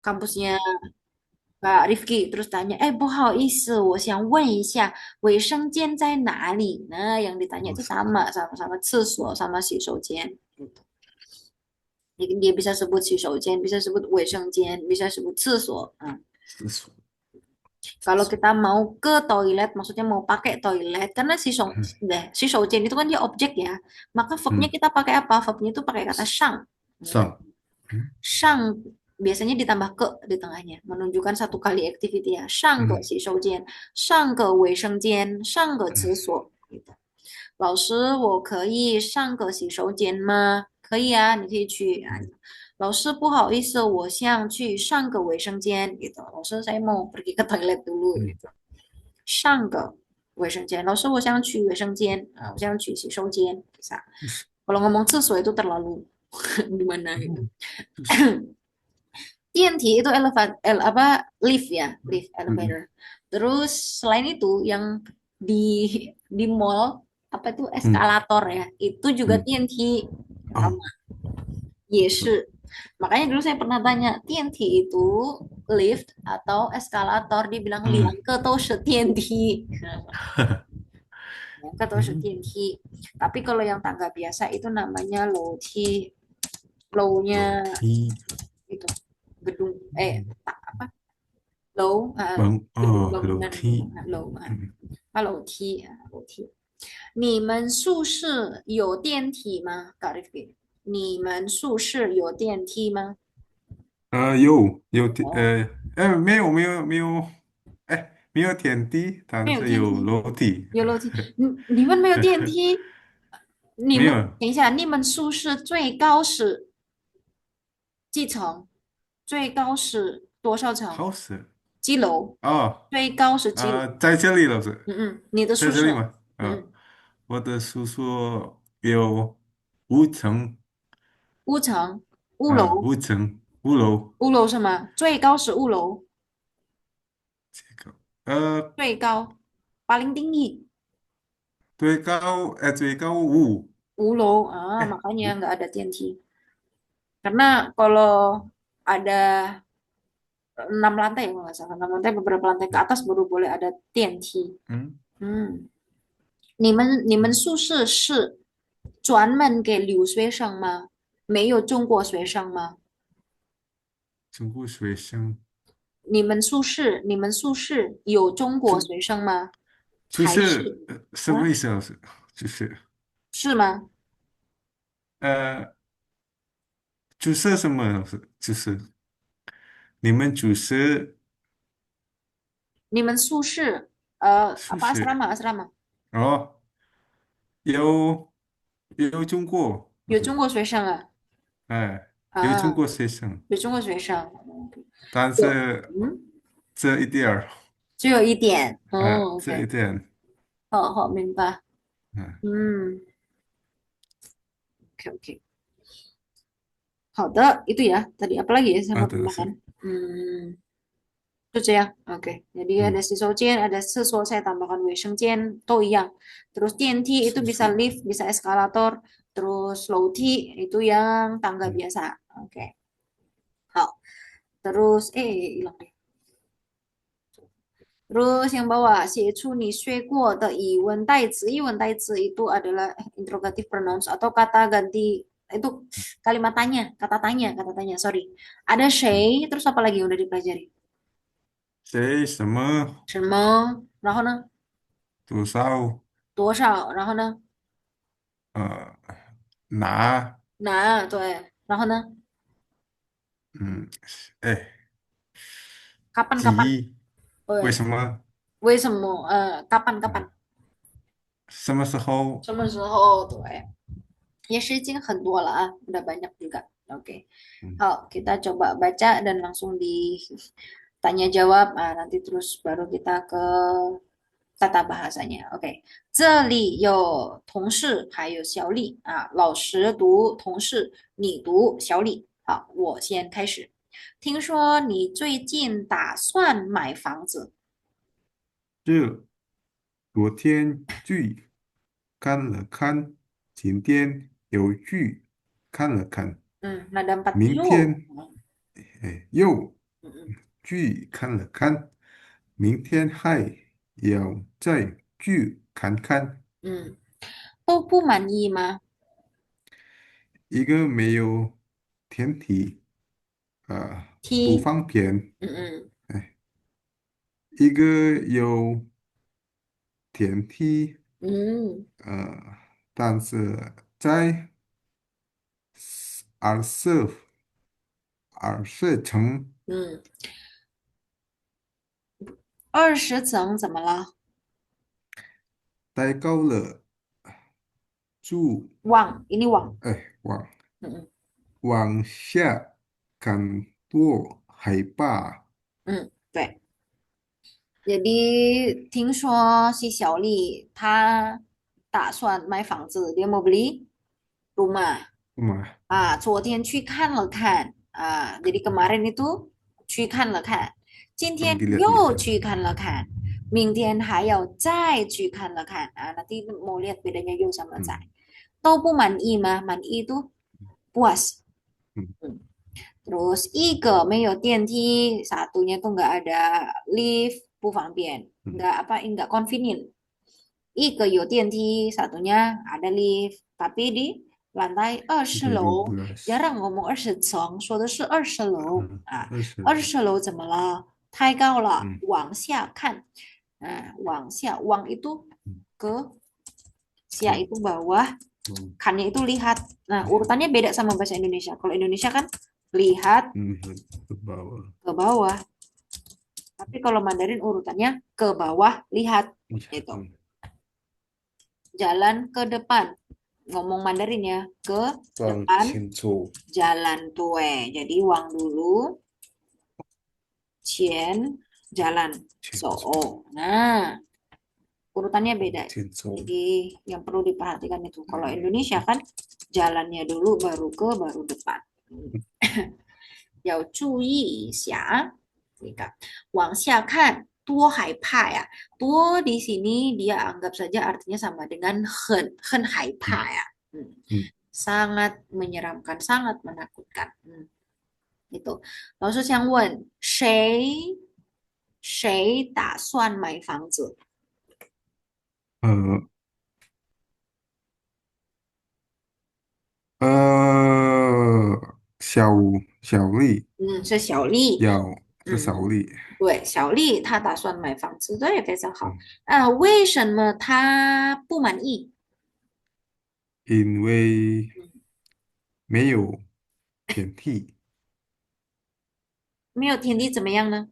kampusnya Pak Rifki terus tanya,不好意思，我想问一下，卫生间在哪里呢？yang ditanya itu sama厕所sama 洗手间。dia bisa sebut 洗手间，bisa sebut 卫生间，bisa sebut 厕所。厕所，Kalau kita mau ke toilet, maksudnya mau pakai toilet, karena 洗手间itu kan dia objek ya, maka verbnya 嗯 kita pakai apa? Verbnya itu pakai kata 上。上，嗯 上 biasanya ditambah ke di tengahnya, menunjukkan satu kali activity ya. 上个嗯洗手间，上个卫生间，上个厕嗯所。gitu. 老师，我可以上个洗手间吗？可以啊，你可以去啊。嗯老师，不好意思，我想去上个卫生间。gitu. 老师，saya mau pergi ke toilet dulu. 嗯 gitu. 上个卫生间。老师，我想去卫生间啊，我想去洗手间。Bisa. 就是 Kalau ngomong 厕所itu terlalu gimana gitu. 哦，就是 TNT itu apa lift ya, 嗯 lift 嗯 elevator. Terus selain itu yang di mall apa itu 嗯 eskalator ya, itu juga 嗯 TNT 哦，sama, 也是 是. Makanya dulu saya pernah tanya TNT itu lift atau eskalator, dibilang 两 嗯 个都是电梯，两个都是 嗯 TNT. Tapi kalau yang tangga biasa itu namanya low-T, low-nya 楼梯，itu gedung 嗯 apa low gedung 楼 bangunan gitu 梯，low 嗯 楼梯楼梯。你们宿舍有电梯吗 g a r i 你们宿舍有电梯吗？哦，没有，没有天地，没但是有有电梯，楼梯，有楼梯。你们没有电梯？你们没有 等一下，你们宿舍最高是几层？最高是多少层？house 几楼？哦最高是几楼？在这里老师，你的宿舍，在这里吗？我的宿舍有5层五层，五楼，5楼，五楼是吗？最高是五楼，这个呃最高paling tinggi 最高五，五楼啊，哎 makanya 五 nggak ada TNT. Karena kalau ada 6 lantai ya kalau nggak salah, 6 lantai beberapa lantai ke atas baru boleh ada TNT. 嗯嗯，你们宿舍是专门给留学生吗？没有中国学生吗？中国学生你们宿舍有中国就学生吗？还是就是什么啊？意思老师？就是是吗？呃就是什么老师？就是你们就是你们宿舍宿 apa 舍 asrama asrama 哦，有有中国老师，有中国学生啊？哎，有中啊，国学生，有中国学生，但有，是这一点儿，只有一点，这一，OK，点，好好明白，嗯，嗯，OK OK，好的，itu ya tadi apa lagi ya saya mau 对，tambahkan? 是，Hmm, itu aja ya, oke. Jadi ada 嗯，洗手间, ada 厕所, saya tambahkan 卫生间, 都一样. Terus TNT itu 是 bisa 是，lift, bisa eskalator, terus low-T itu yang tangga 嗯 biasa, oke. 好, terus hilang deh. Terus yang bawah, 写出你学过的疑问代词. 疑问代词 itu adalah interrogative pronouns atau kata ganti itu kalimat tanya, kata tanya, sorry. Ada 嗯，谁, terus apa lagi yang udah dipelajari? 谁什么什么，然后呢？多少多少，然后呢？呃哪哪，对，然后呢？嗯哎 Kapan-kapan? 几为对，什么为什么？kapan-kapan？什么时候什么时候？对，也是已经很多了啊，udah banyak juga. Oke. 嗯 好, kita coba baca dan langsung ditanya jawab. Nanti terus baru kita ke tata bahasanya. Oke. 这里有同事还有小丽啊，老师读同事，你读小丽。好，我先开始。听说你最近打算买房子，这昨天剧看了看，今天有剧看了看，嗯，那 ada 4 明 yuk. 天又。嗯嗯剧看了看，明天还要再剧看看。嗯，都不满意吗一个没有天体不？T，方便，嗯嗯哎，一个有天体，嗯但是在二十层嗯，20层怎么了？太高了，住，ini 网，哎，嗯嗯往下看多害怕，嗯，对。jadi听说si小丽她打算买房子，dia mau beli rumah。嘛，昨天去看了看jadi kemarin itu 去看了看，今天又 dilihat-lihat. 去看了看，明天还要再去看了看nanti mau lihat bedanya Yo sama Zai. Hmm, Tahu bu mani mah, mani itu puas. hmm, Hmm. Terus 一个没有电梯, satunya tuh nggak ada lift, 不方便, hmm. nggak apa, nggak convenient. 一个有电梯, satunya ada lift, tapi di lantai 20楼, Di 12. jarang ngomong 20层, 说的是20楼20. 20楼怎么了？太高了，Hmm, 往下看，往下，往 itu hmm. ke, sia Wow, itu bawah, wow. kannya itu lihat. Nah, Lihat, urutannya beda sama bahasa Indonesia. Kalau Indonesia kan lihat lihat ke bawah. ke bawah, tapi kalau Mandarin urutannya ke bawah, lihat. Lihat, Itu. Jalan ke depan. Ngomong Mandarin ya, ke 往 depan 前走，jalan tue. Jadi uang dulu, cien, jalan. 前 So, 走，oh. Nah, urutannya 往 beda. 前走。Jadi yang perlu diperhatikan itu. Kalau 嗯 Indonesia kan jalannya dulu baru ke baru depan. 要注意一下。这个往下看，多害怕呀！多 di sini dia anggap saja artinya sama dengan 很害怕嗯呀。Hmm. 嗯，sangat menyeramkan, sangat menakutkan. Itu. 老师想问，谁打算买房子？小小丽是小丽。要是嗯嗯，小丽，对，小丽她打算买房子，对，非常好。嗯，为什么她不满意？因为没有天梯，没有天地怎么样呢？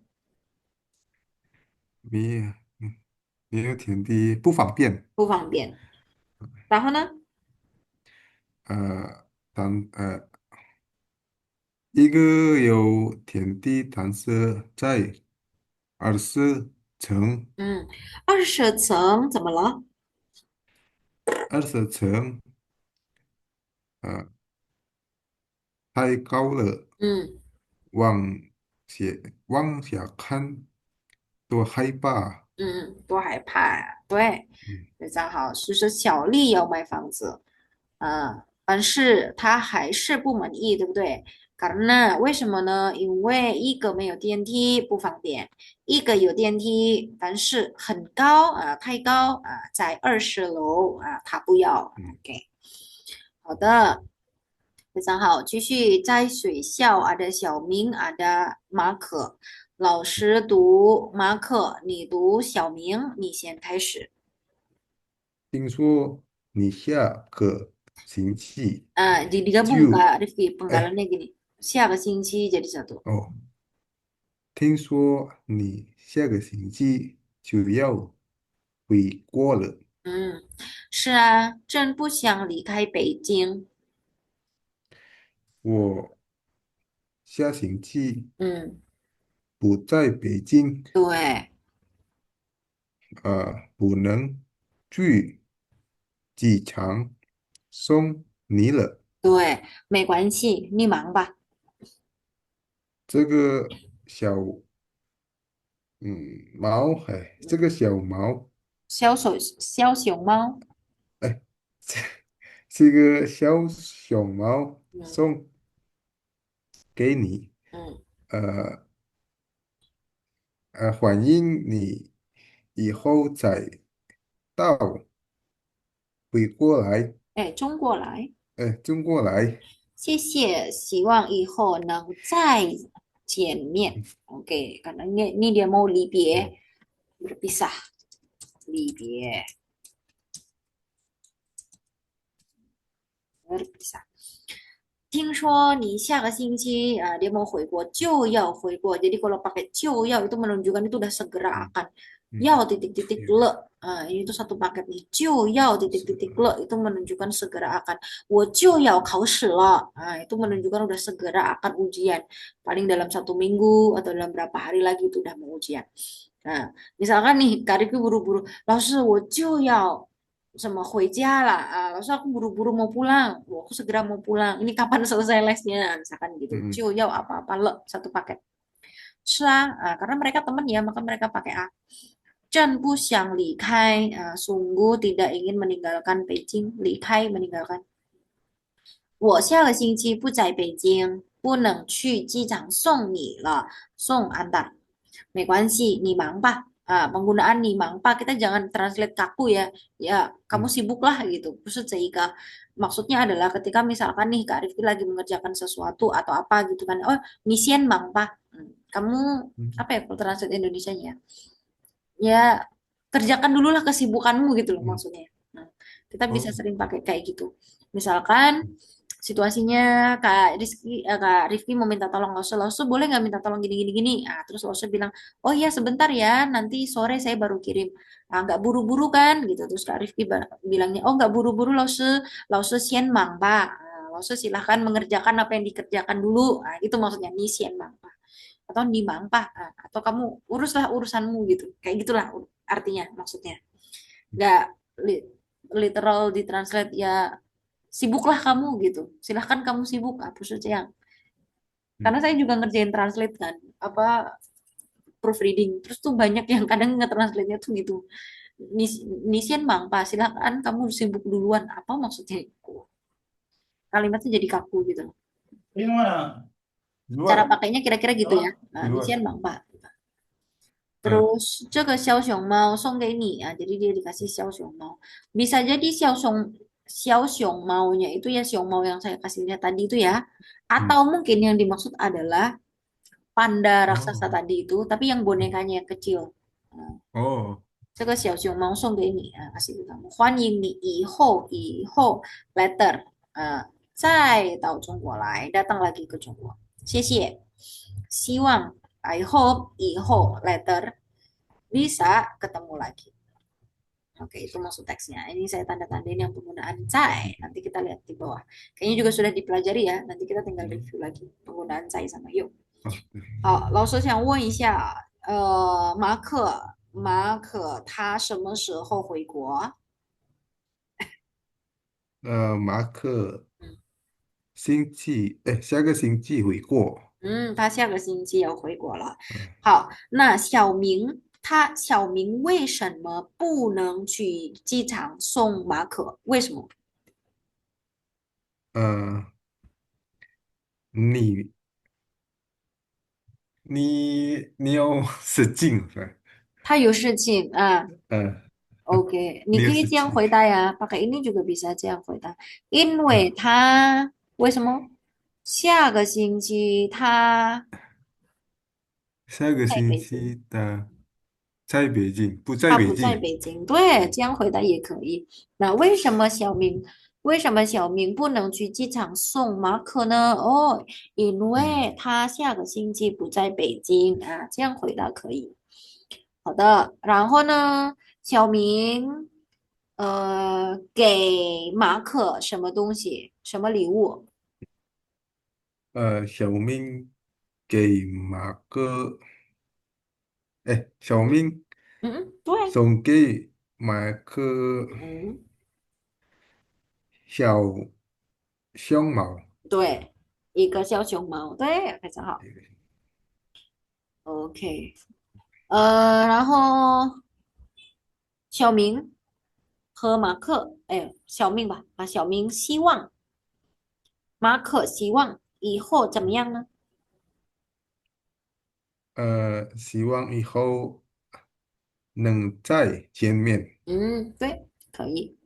没没有天梯不方便。不方便。然后呢？呃，一个有天梯，但是在20层，嗯，20层怎么了？20层呃太高了，嗯往下往下看多害怕。多害怕呀、对，嗯非常好。是说小丽要买房子，但是她还是不满意，对不对？karena 为什么呢？因为一个没有电梯不方便，一个有电梯，但是很高太高在20楼她不要。嗯，OK，好的。非常好，继续在学校的小明的马可，老师读马可，你读小明，你先开始。听说你下个星期digabung就 Kak Rifki, 哎 penggalannya gini. Siapa jadi satu. 哦，听说你下个星期就要回国了。是啊，真不想离开北京。我下星期嗯，不在北京，对不能去机场送你了。对，没关系，你忙吧。这个小猫，哎，这个小猫，小熊猫。哎，这个小熊猫嗯送给你，嗯呃。欢迎你以后再到回过来，哎，中过来。中国来。谢谢，希望以后能再见面。Oke, karena ini dia mau 离别 berpisah 离别 berpisah。听说你下个星期dia mau 回国，就要回国。Jadi kalau pakai 就要 itu menunjukkan itu udah segera 嗯 akan. 嗯，要 titik-titik 是 le. Ini tuh satu paket nih. 就要 是 titik-titik le itu menunjukkan segera akan. 我就要考试了. Itu menunjukkan udah segera akan ujian. Paling dalam 1 minggu atau dalam berapa hari lagi itu udah mau ujian. Nah, misalkan nih, Kak Rifki buru-buru, 老师我就要什么回家了,老师aku buru-buru mau pulang, aku segera mau pulang, ini kapan selesai lesnya, misalkan gitu, 嗯 就要 apa-apa le, satu paket. 是啊, karena mereka teman ya, maka mereka pakai a. 真不想离开, sungguh tidak ingin meninggalkan Beijing, 离开 meninggalkan. 我下个星期不在北京，不能去机场送你了，送 antar. 没关系，你忙吧. Penggunaan 你忙吧 kita jangan translate kaku ya. Ya, kamu 嗯 sibuklah gitu. Maksudnya maksudnya adalah ketika misalkan nih Kak Rifki lagi mengerjakan sesuatu atau apa gitu kan. Oh, misien mang pa. Kamu 嗯 apa ya kalau translate Indonesianya? Ya, kerjakan dulu lah kesibukanmu gitu loh 嗯，maksudnya. Nah, kita bisa 哦，sering pakai kayak gitu. Misalkan situasinya Kak Rifki mau minta tolong Lause, Lause boleh nggak minta tolong gini gini gini. Terus Lause bilang, oh iya sebentar ya, nanti sore saya baru kirim. Nggak buru-buru kan gitu. Terus Kak Rifki bilangnya, oh nggak buru-buru Lause, Lause sien mang Pak. Lause silahkan mengerjakan apa yang dikerjakan dulu. Itu maksudnya ni sien mang Pak. Atau ni mang Pak. Atau kamu uruslah urusanmu gitu. Kayak gitulah artinya maksudnya. Nggak li- literal ditranslate ya sibuklah kamu gitu. Silahkan kamu sibuk apa saja yang. Karena 嗯 saya juga ngerjain translate kan, apa proofreading. Terus tuh banyak yang kadang nge-translate-nya tuh gitu. Nisian Bang, Pak, silahkan kamu sibuk duluan. Apa maksudnya itu? Kalimatnya jadi kaku gitu. Ini mana? Di Cara luar. pakainya kira-kira gitu Apa? ya. Di Nisian luar. Bang, Pak. Eh, Terus 这个小熊猫送给你 jadi dia dikasih 小熊猫. Bisa jadi 小熊猫nya itu ya 熊猫 yang saya kasih lihat tadi itu ya. Atau 嗯，mungkin yang dimaksud adalah panda raksasa 哦 tadi itu, tapi yang bonekanya yang kecil. Nah, 哦，kasih ke kamu. 欢迎你以后 letter 再到中国来, datang lagi ke Jogja. 谢谢. 希望 I hope 以后 letter bisa ketemu lagi. Oke, itu maksud teksnya. Ini saya tanda-tandain yang penggunaan cai. Nanti kita lihat di bawah. Kayaknya juga sudah dipelajari ya. Nanti kita tinggal 嗯，review lagi penggunaan cai sama yuk. 哦，对，好，老师想问一下，马可他什么时候回国？马克下个星期回国。他下个星期要回国了。嗯好，那小明为什么不能去机场送马可？为什么？呃，你你有事情是吧？他有事情啊。呃，OK，你你可以这样有事情。回答呀，pakai ini juga bisa 这样回答，因为嗯，他为什么下个星期他下个在星北京？期在北京，不在他不在北京。北京，对，这样回答也可以。那为什么小明不能去机场送马可呢？哦，因嗯，为他下个星期不在北京这样回答可以。好的，然后呢，小明给马可什么东西，什么礼物？小明给马哥，小明嗯，对，送给马克嗯，小熊猫。对，一个小熊猫，对，非常好。OK，然后小明和马克，哎，小明吧，小明希望马可希望以后怎么样呢？希望以后能再见面。嗯，对，可以。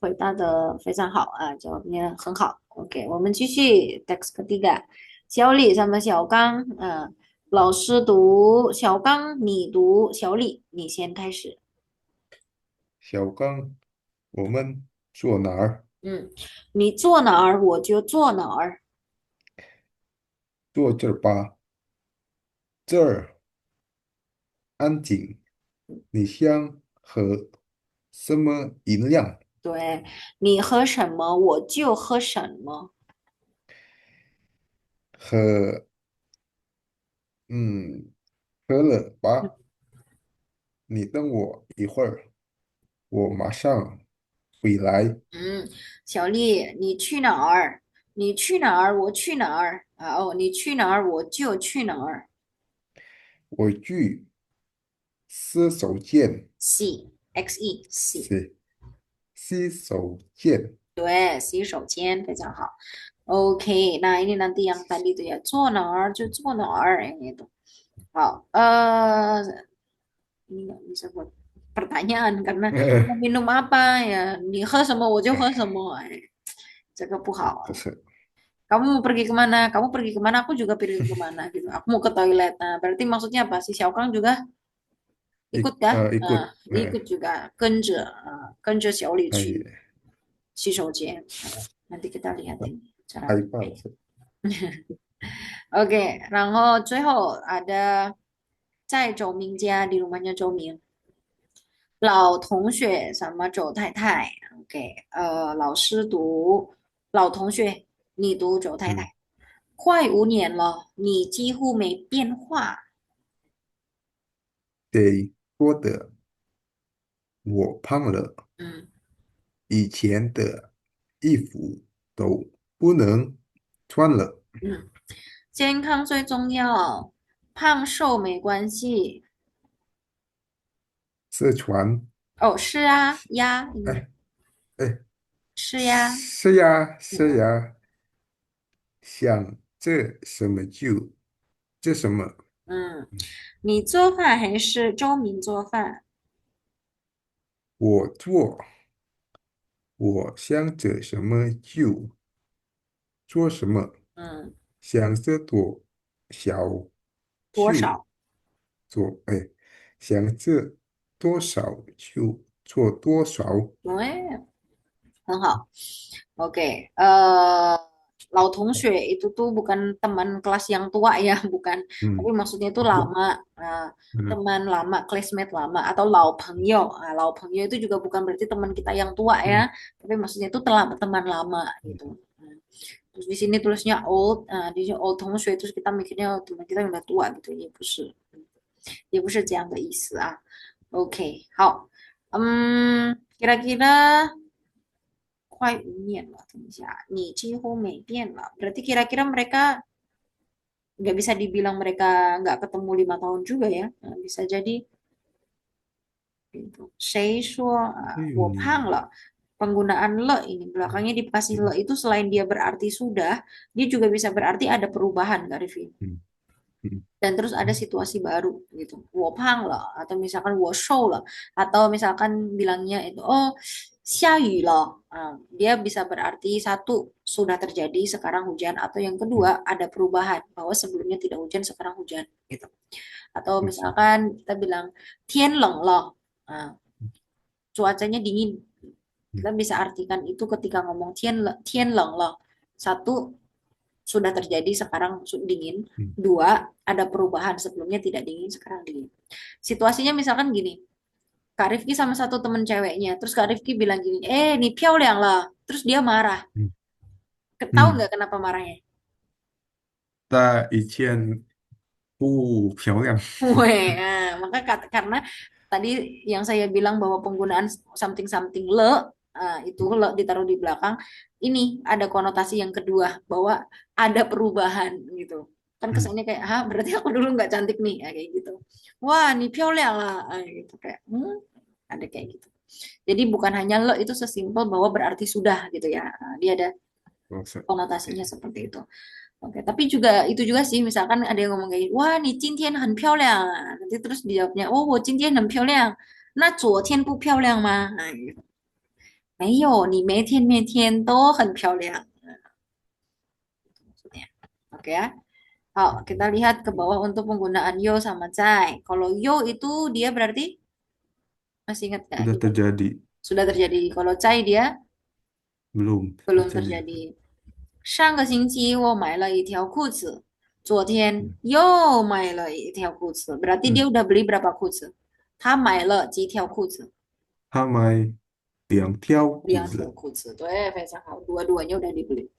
回答的非常好啊，jawabnya 很好。OK，我们继续 teks ketiga。小李 sama 小刚，老师读小刚，你读小李，你先开始。小刚，我们坐哪儿？嗯，你坐哪儿我就坐哪儿。坐这儿吧，这儿安静。你想喝什么饮料？对，你喝什么我就喝什么。喝，嗯，喝了吧。你等我一会儿，我马上回来。嗯，小丽，你去哪儿？你去哪儿？我去哪儿？啊，哦，你去哪儿我就去哪儿。我去洗手间，洗，xe，洗。洗洗手间。对，洗手间非常好。Oke, nah ini nanti yang tadi itu ya, 坐哪儿就坐哪儿, itu. 好，ini nggak bisa buat pertanyaan karena mau minum apa ya, 你喝什么我就喝什么, 这个不好. 不是，Kamu mau pergi kemana? Kamu pergi kemana? Aku juga pergi kemana gitu. Aku mau ke toilet. Nah, berarti maksudnya apa? Si Xiaokang juga ikut kah? Nah, ikut, ikut juga. 跟着小李去 eh, 洗手间. Nanti kita lihat ini cara 害怕 pakai. 是 Oke, 然后最后ada 在周明家 di rumahnya 周明老同学 sama 周太太 嗯，得说的，我胖了，老同学你读周太太快5年了，你几乎没变化。以前的衣服都不能穿了。健康最重要，胖瘦没关系。四川，哦，是啊，呀，哎哎，是呀，是呀是嗯呀，想这什么就这什么，嗯，你做饭还是周明做饭？我做，我想着什么就做什么，嗯，想着多少就多少？做，哎，想着多少就做多少。对，很好。Oke, Lau Tongxue itu tuh bukan teman kelas yang tua ya, bukan. Tapi 嗯，maksudnya itu 不，lama,嗯 teman lama, classmate lama, atau lau pengyo. Lau pengyo itu juga bukan berarti teman kita yang tua ya, 嗯 tapi maksudnya itu telah teman lama 嗯 gitu. Nah, terus di sini tulisnya old, di sini old Tongxue terus kita mikirnya teman kita yang udah tua gitu, ya 不是这样的意思啊。OK，好，kira-kira 快5年了，等一下，你几乎没变了。Berarti kira-kira mereka nggak bisa dibilang mereka nggak ketemu 5 tahun juga ya. Nah, bisa jadi gitu. 谁说我胖了? Penggunaan le ini belakangnya dikasih le 嗯 itu selain dia berarti sudah, dia juga bisa berarti ada perubahan, Kak Rifki. 嗯嗯 Dan terus ada situasi baru gitu. 我胖了 atau misalkan 我瘦了 atau misalkan bilangnya itu oh 下雨了. Dia bisa berarti satu sudah terjadi sekarang hujan atau yang kedua 嗯 ada perubahan bahwa sebelumnya tidak hujan sekarang hujan gitu. Atau 嗯 misalkan kita bilang 天冷了. Nah, cuacanya dingin. Kita 嗯 bisa artikan itu ketika ngomong 天冷了. Satu sudah terjadi sekarang dingin. 嗯 Dua, ada perubahan sebelumnya tidak dingin sekarang dingin. Situasinya misalkan gini, Kak Rifki sama satu temen ceweknya, terus Kak Rifki bilang gini, nih Piao lah, terus dia marah. 嗯 Tahu 嗯，nggak kenapa marahnya? 他以前不漂亮。Weh, maka karena tadi yang saya bilang bahwa penggunaan something something le, itu le ditaruh di belakang, ini ada konotasi yang kedua bahwa ada perubahan gitu. Kan 嗯 kesannya kayak, berarti aku dulu nggak cantik nih, kayak gitu. Wah, nih Piao lah, gitu kayak, ada kayak gitu. Jadi bukan hanya le itu sesimpel bahwa berarti sudah gitu ya. Dia ada 不是，konotasinya seperti itu. Oke, tapi juga itu juga sih, misalkan ada yang ngomong kayak, gitu, wah, 你今天很漂亮 nanti terus dijawabnya, oh, 我今天很漂亮，那昨天不漂亮吗？gitu. 没有，你每天都很漂亮。maksudnya. Oke ya. Kita lihat ke bawah untuk penggunaan yo sama cai. Kalau yo itu dia berarti masih ingat nggak? Sudah terjadi. Sudah terjadi. Kalau cai dia Belum belum terjadi. terjadi. 上个星期我买了一条裤子，昨天 Hmm. 又买了一条裤子。Berarti dia Hmm. udah beli berapa 裤子？他买了几条裤子？他买2条裤两条子。裤子，对，非常好，dua-duanya udah dibeli。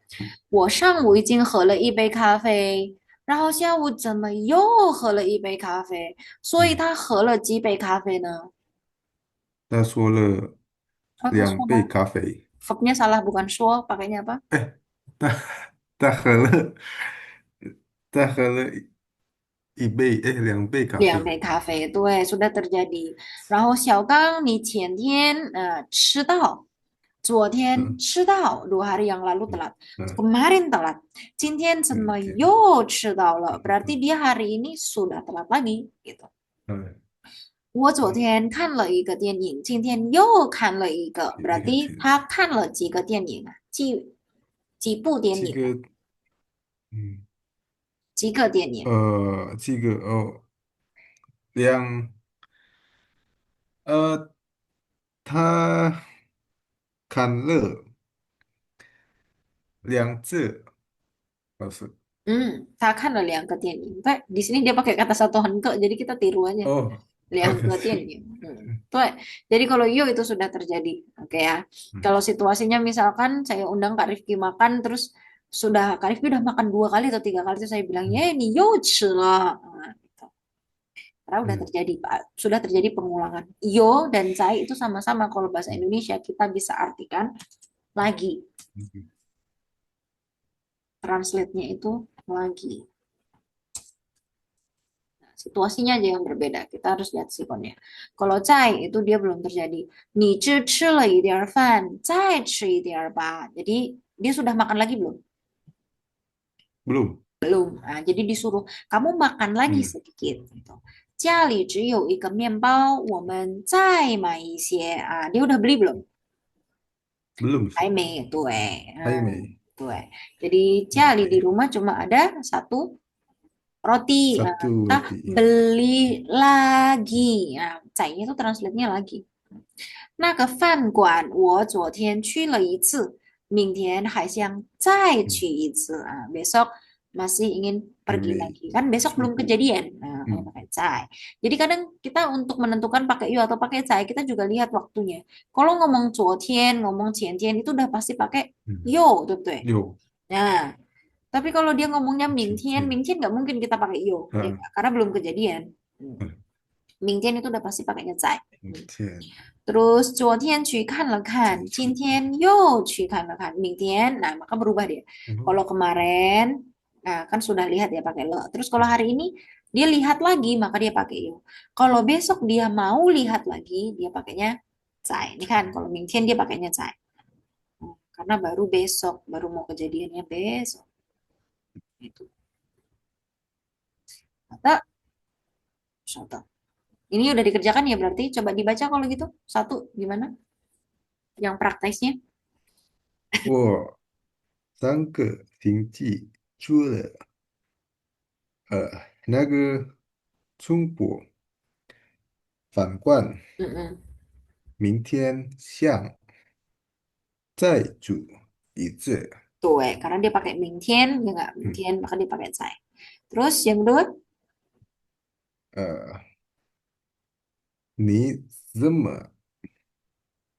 我上午已经喝了一杯咖啡，然后下午怎么又喝了一杯咖啡？所以嗯，他喝了几杯咖啡呢？他说了哦，他说2杯吗 咖啡。verbnya salah bukan 说，pakainya apa？哎，他他喝了，他喝了2杯咖两杯啡。咖啡，对，sudah terjadi。然后小刚，你前天吃到，昨天嗯吃到，2 hari yang lalu 嗯 telat，嗯 kemarin telat，今天怎么对，又吃到了？Berarti 嗯 dia hari ini sudah telat lagi, gitu。嗯，我昨天看了一个电影，今天又看了一个，berarti 一个天，他看了几个电影啊？几部电影啊？这个嗯几个电影？这个两呃，他看了2次，是 他看了两个电影。对，di sini dia pakai kata satu hengke, jadi kita tiru aja. 哦，两个电影. Tuh. Jadi kalau yo itu sudah terjadi. Oke ya. 嗯 Kalau situasinya misalkan saya undang Kak Rifki makan, terus Kak Rifki udah makan 2 kali atau 3 kali, terus saya bilang, ya 嗯 ini yo lah. Nah, gitu. Karena udah 嗯 terjadi, Pak. Sudah terjadi pengulangan. Yo dan cai itu sama-sama kalau bahasa 嗯 Indonesia kita bisa artikan lagi. 嗯 Translate-nya itu lagi. Situasinya aja yang berbeda. Kita harus lihat sikonnya. Kalau cai itu dia belum terjadi. 你只吃了一点儿饭，再吃一点儿吧. Jadi dia sudah makan lagi belum? belum，Belum. Nah, jadi disuruh kamu makan lagi 嗯 sedikit. Gitu. 家里只有一个面包，我们再买一些. Dia udah beli belum? belum sih，还没, tuh. 还没 Tuh. Jadi Jali di，OK，rumah cuma ada satu roti. satu Kita roti，beli lagi. Nah, cainya itu translate-nya lagi. 那个饭馆我昨天去了一次，明天还想再去 hmm, 一次. Besok masih ingin 还 pergi 没 lagi. Kan besok 去 belum 过，kejadian. Kayak 嗯 pakai cai. Jadi kadang kita untuk menentukan pakai yu atau pakai cai, kita juga lihat waktunya. Kalau ngomong 昨天, ngomong 前天 itu udah pasti pakai 嗯，yo, 对不对? 有 Nah, tapi kalau dia ngomongnya 今 mingtian, 天，mingtian nggak mungkin kita pakai yo, ya, 啊，karena belum kejadian. 嗯，Mingtian itu udah pasti pakainya 在. 明天，Terus 昨天去看了看, 今天，今天又去看了看, 明天, nah maka berubah dia. 嗯 Kalau kemarin, nah kan sudah lihat ya pakai le. Terus kalau hari ini dia lihat lagi, maka dia pakai yo. Kalau besok dia mau lihat lagi, dia pakainya 在. Ini kan kalau 明天 dia pakainya 在. Karena baru besok, baru mau kejadiannya besok. Itu. Atau, satu. Ini udah dikerjakan ya berarti. Coba dibaca kalau gitu. Satu, gimana? Yang prakteknya. 我3个星期做了那个中国饭馆，Mm-mm. 明天想再煮一次，Tuh, karena dia pakai 明天, ya nggak 嗯 明天, maka dia pakai 在. Terus yang kedua, 呃，你怎么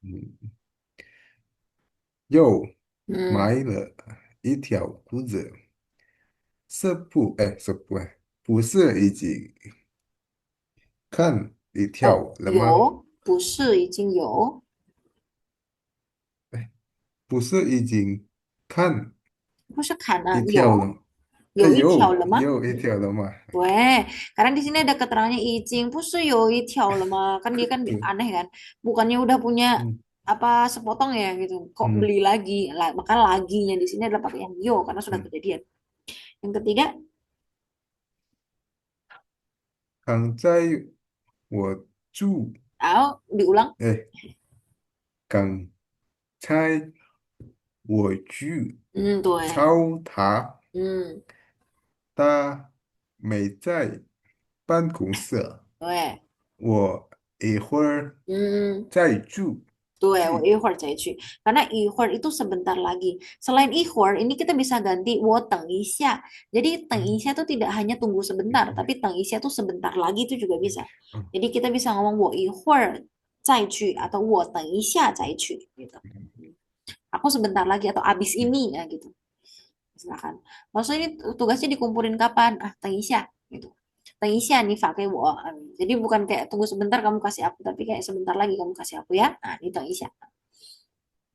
嗯又 hmm, 买了1条裤子？不是已经看一条了吗？不是已经有，哎，不是已经看不是砍了，一条了吗？哎，有一条了吗？有一条了吗？Weh, karena di sini ada keterangannya izin, pusu yo itiao lama, kan dia kan不，aneh kan, bukannya udah punya 嗯 apa sepotong ya gitu, kok 嗯 beli lagi, lah, maka laginya di sini adalah pakai yang yo karena sudah 嗯 kejadian. Yang ketiga, 刚在我住，diulang. 哎，刚才我去 Tuh. 超他，Hmm, 他没在办公室，tuh. 我一会儿 Hmm, 再住 tuh, wo 去。一会儿再去. Karena 一会儿 itu sebentar lagi. Selain 一会儿, ini kita bisa ganti 我等一下. Jadi 等一下 itu tidak hanya tunggu sebentar, tapi 等一下 itu sebentar lagi itu juga bisa. Jadi kita bisa ngomong 我一会儿再去 atau 我等一下再去 gitu. Aku sebentar lagi atau abis ini ya gitu. Silakan. Maksudnya ini tugasnya dikumpulin kapan? Ah, 等一下 gitu. 等一下nih pakai wo. Jadi bukan kayak tunggu sebentar kamu kasih aku, tapi kayak sebentar lagi kamu kasih aku ya. Nah, ini 等一下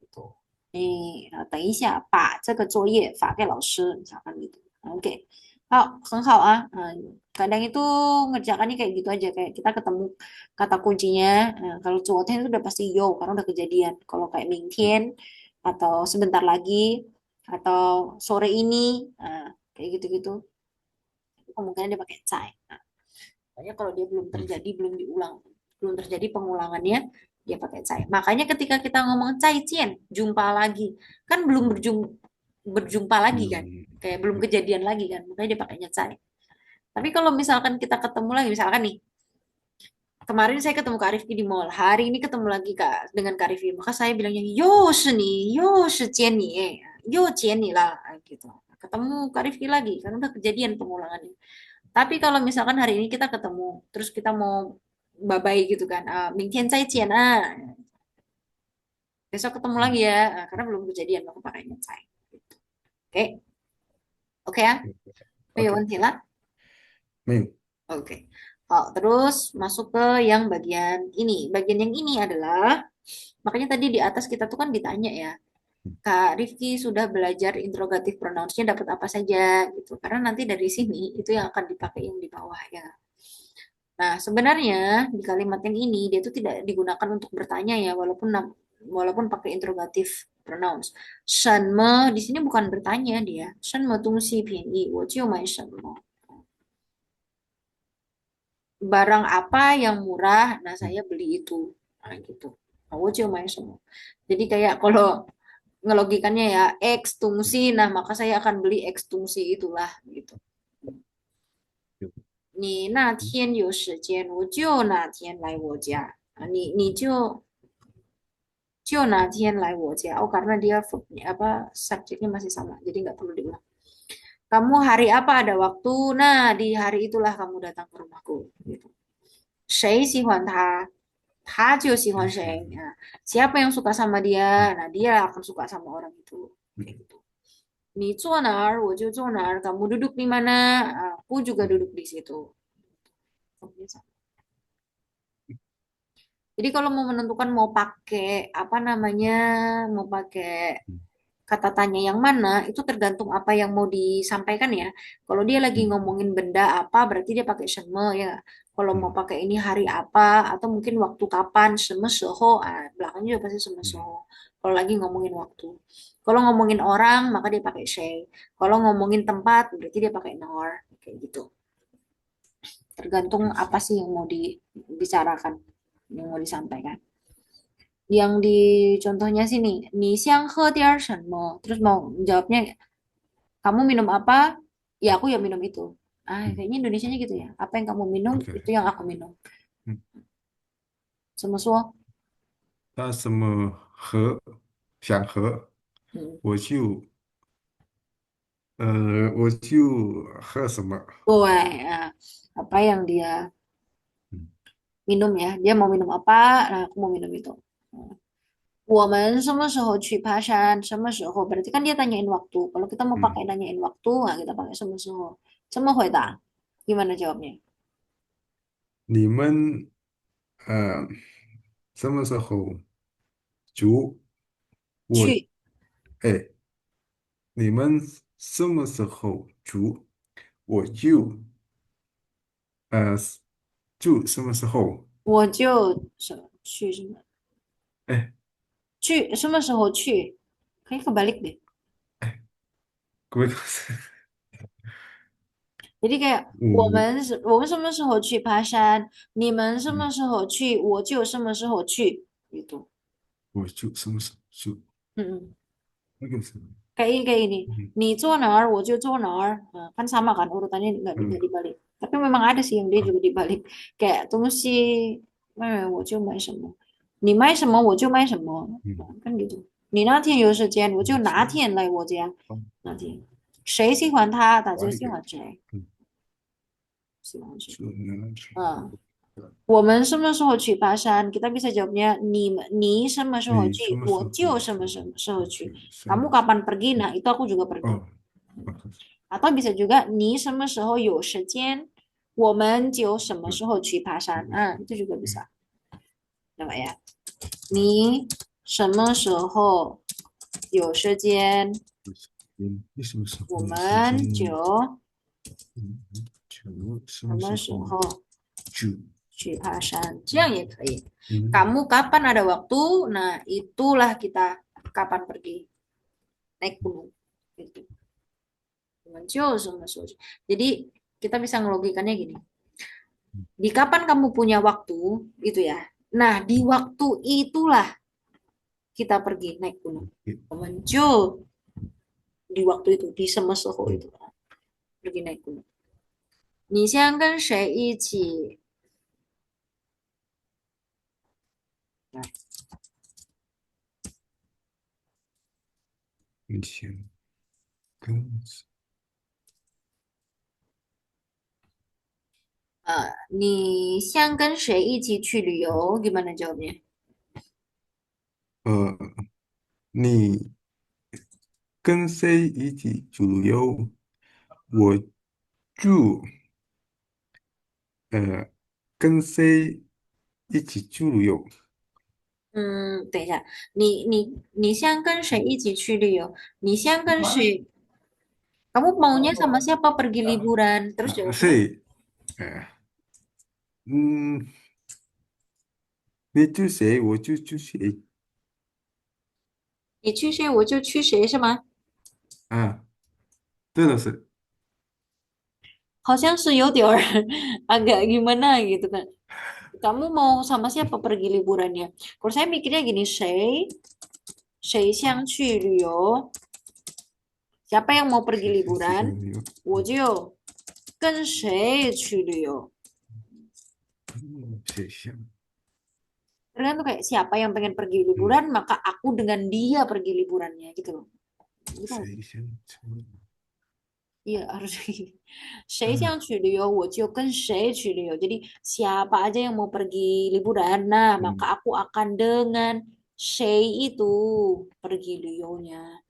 gitu. Nih, 等一下把这个作业发给老师 misalkan gitu. Oke. Oh, 很好 ah. Kadang itu ngerjakannya kayak gitu aja kayak kita ketemu kata kuncinya. Nah, kalau 昨天 itu udah pasti yo karena udah kejadian. Kalau kayak 明天 atau sebentar lagi atau sore ini, kayak gitu-gitu. Itu kemungkinan dia pakai cai. Nah, makanya kalau dia belum terjadi, belum diulang, belum terjadi pengulangannya, dia pakai cai. Makanya ketika kita ngomong cai cien, jumpa lagi, kan belum berjumpa lagi kan, Belum. kayak belum kejadian lagi kan, makanya dia pakainya cai. Tapi kalau misalkan kita ketemu lagi, misalkan nih, kemarin saya ketemu Kak Rifki di mall, hari ini ketemu lagi Kak dengan Kak Rifki, maka saya bilangnya yo ni, yo Jenny, yo Jenny lah, gitu. Ketemu Kak Rifki lagi, karena udah kejadian pengulangannya. Tapi kalau misalkan hari ini kita ketemu, terus kita mau bye-bye gitu kan, 明天再见 besok ketemu lagi ya, karena belum kejadian aku pakainya cai. Oke, oke ya, ？OK，没有问题啦. 没有。Oke. Oh, terus masuk ke yang bagian ini. Bagian yang ini adalah, makanya tadi di atas kita tuh kan ditanya ya, Kak Rifki sudah belajar interrogative pronouns-nya dapat apa saja gitu. Karena nanti dari sini itu yang akan dipakai yang di bawah ya. Nah, sebenarnya di kalimat yang ini dia tuh tidak digunakan untuk bertanya ya, walaupun pakai interrogative pronouns. 什么 di sini bukan bertanya dia. 什么东西便宜我就买什么. Barang apa yang murah, nah saya beli itu. Nah, gitu. Nah, 我就买什么. Jadi kayak kalau ngelogikannya ya X tungsi, nah maka saya akan beli X tungsi itulah gitu. 你那天有时间，我就哪天来我家。你就哪天来我家. Oh, karena dia apa subjeknya masih sama, jadi nggak perlu diulang. Kamu hari apa ada waktu? Nah, di hari itulah kamu datang ke rumahku. Gitu. 谁喜欢他，他就喜欢谁. Nah, siapa yang suka sama dia? Nah, dia akan suka sama orang itu. Kayak gitu. 你坐哪儿，我就坐哪儿. Kamu duduk di mana? Aku juga duduk di situ. Jadi kalau mau menentukan mau pakai apa namanya, mau pakai kata tanya yang mana, itu tergantung apa yang mau disampaikan ya. Kalau dia lagi ngomongin benda apa, berarti dia pakai 什么 ya. Kalau mau pakai ini hari apa, atau mungkin waktu kapan, 什么时候, belakangnya juga pasti 什么时候. Kalau lagi ngomongin waktu. Kalau ngomongin orang, maka dia pakai 谁. Kalau ngomongin tempat, berarti dia pakai 哪儿. Kayak gitu. Tergantung apa sih yang mau dibicarakan, yang mau disampaikan. Yang di contohnya sini, 你想喝点儿什么? Terus mau jawabnya, kamu minum apa? Ya aku ya minum itu. Kayaknya Indonesianya gitu ya. Apa yang kamu minum, itu OK，yang aku minum. 怎么说? 他什么想喝，Hmm. 我就喝什么。Boleh. Apa yang dia 嗯 minum ya. Dia mau minum apa, nah aku mau minum itu. Hmm. 我们什么时候去爬山？什么时候? Berarti kan dia tanyain waktu. Kalau kita mau pakai 嗯，nanyain waktu, nah kita pakai 什么时候. 怎么回答? Gimana jawabnya? 你们什么时候煮？我去。哎，你们什么时候煮？我就什么时候？我就去什么？哎，去什么时候去？可以 kebalik deh. 各位 jadi kayak我我们是我们什么时候去爬山，你们什么时候去，我就什么时候去gitu. 我就什么时候就 Mm-mm. 那个什么，Kayak ini, 嗯 ni Zonar, Wojo Zonar, nah, kan sama kan urutannya nggak 嗯 dibalik. Tapi memang ada sih yang dia 啊 juga dibalik. Kayak tunggu sih, Wojo 买什么，你买什么我就买什么，嗯 kan gitu. 你那天有时间，我就嗯，哪行，天来我家，好，哪天。谁喜欢他，他就喜哪里给？欢谁，嗯，喜欢谁。就能去，嗯，我们什么时候去爬山？Kita bisa jawabnya, 你什么时候去，你什么时我就候什么时候去。去什 Kamu 么？kapan pergi? Nah, itu aku juga pergi. 哦，啊 Atau bisa juga 你什么时候有时间，我们就什么时候去爬山. Ah, itu juga bisa. Coba ya. 你什么时候有时间？你什么时候有时间，我们就什么时候去爬山。嗯，就什么时候就这样也可以. 嗯 Kamu kapan ada waktu? Nah, itulah kita kapan pergi naik gunung. Gitu. 我们就什么时候去. Jadi kita bisa ngelogikannya gini. Di kapan kamu punya waktu, itu ya. Nah, di waktu itulah kita pergi naik gunung. 我们就 di waktu itu, di semesteho 嗯，itu pergi naik gunung. 你先跟谁一起？以前跟你先跟谁一起去旅游 gimana jawabnya? 呃，你跟谁一起出游？我就跟谁一起出游？等一下，你先跟谁一起去旅游？你先跟谁？kamu maunya sama siapa pergi liburan? Terus jawabnya, 谁？呃，嗯，你就谁，我就谁你去谁我就去谁是吗？啊？对了是，好像是有点儿 agak gimana gitu kan. Kamu mau sama siapa pergi liburannya? Kalau saya mikirnya gini, 谁想去旅游？Siapa yang mau pergi 谁 liburan? 想有？我就跟谁去旅游。谁想？Kalian tuh kayak siapa yang pengen pergi 嗯，liburan, maka aku dengan dia pergi liburannya gitu loh. Gitu. 谁想成？Iya harus gitu. 啊，谁想去旅游，我就跟谁去旅游. Jadi siapa aja yang mau pergi liburan, nah maka 嗯，aku akan dengan 谁 itu pergi liburannya.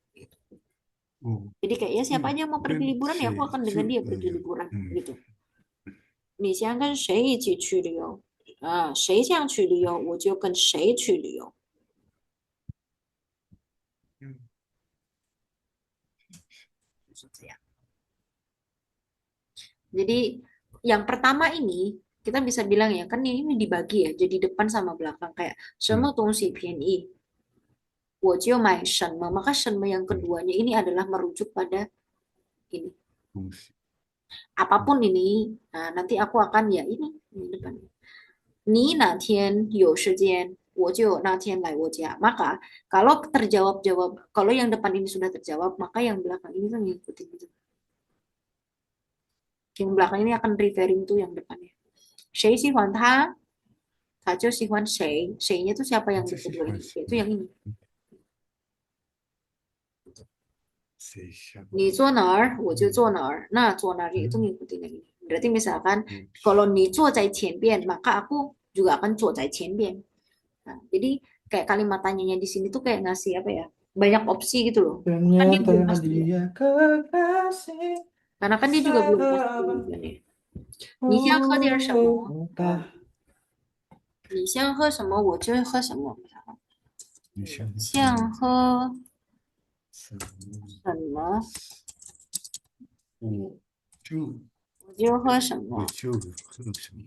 我 Jadi kayaknya siapa 就 aja yang mau pergi 跟 liburan ya aku 谁 akan 就 dengan dia 旅 pergi 游？liburan 嗯 gitu. 你想跟谁一起去旅游？谁想去旅游，我就跟谁去旅游。嗯，就是这样. Jadi yang pertama ini kita bisa bilang ya kan ini dibagi ya jadi depan sama belakang kayak 嗯 semua tungsi PNI 我就买什么 maka 什么 yang 嗯，keduanya ini adalah merujuk pada ini 东西，嗯 apapun ini nah, nanti aku akan ya ini depan 你哪天有时间我就那天来我家 maka kalau terjawab kalau yang depan ini sudah terjawab maka yang belakang ini kan ngikutin itu yang belakang ini akan referring to yang depannya 谁喜欢他就喜欢谁，谁nya tuh siapa 你 yang 最 di 喜 kedua 欢 ini? 什 Yaitu 么？yang ini. 谁想？你坐哪儿，我就坐哪儿。那坐哪儿itu 嗯 ngikutin yang ini. Berarti misalkan 嗯 kalau 你坐在前边, maka aku juga akan 坐在前边. Nah, jadi kayak kalimat tanyanya di sini tuh kayak ngasih apa ya? Banyak opsi gitu loh. Kan dia Ternyata belum pasti ya. dia kekasih Karena kan dia juga belum pasti jawabannya. 你想喝点什么？entah 你想喝什么我就喝什么。你想想喝什么？什么我就我就喝什么。我就喝什么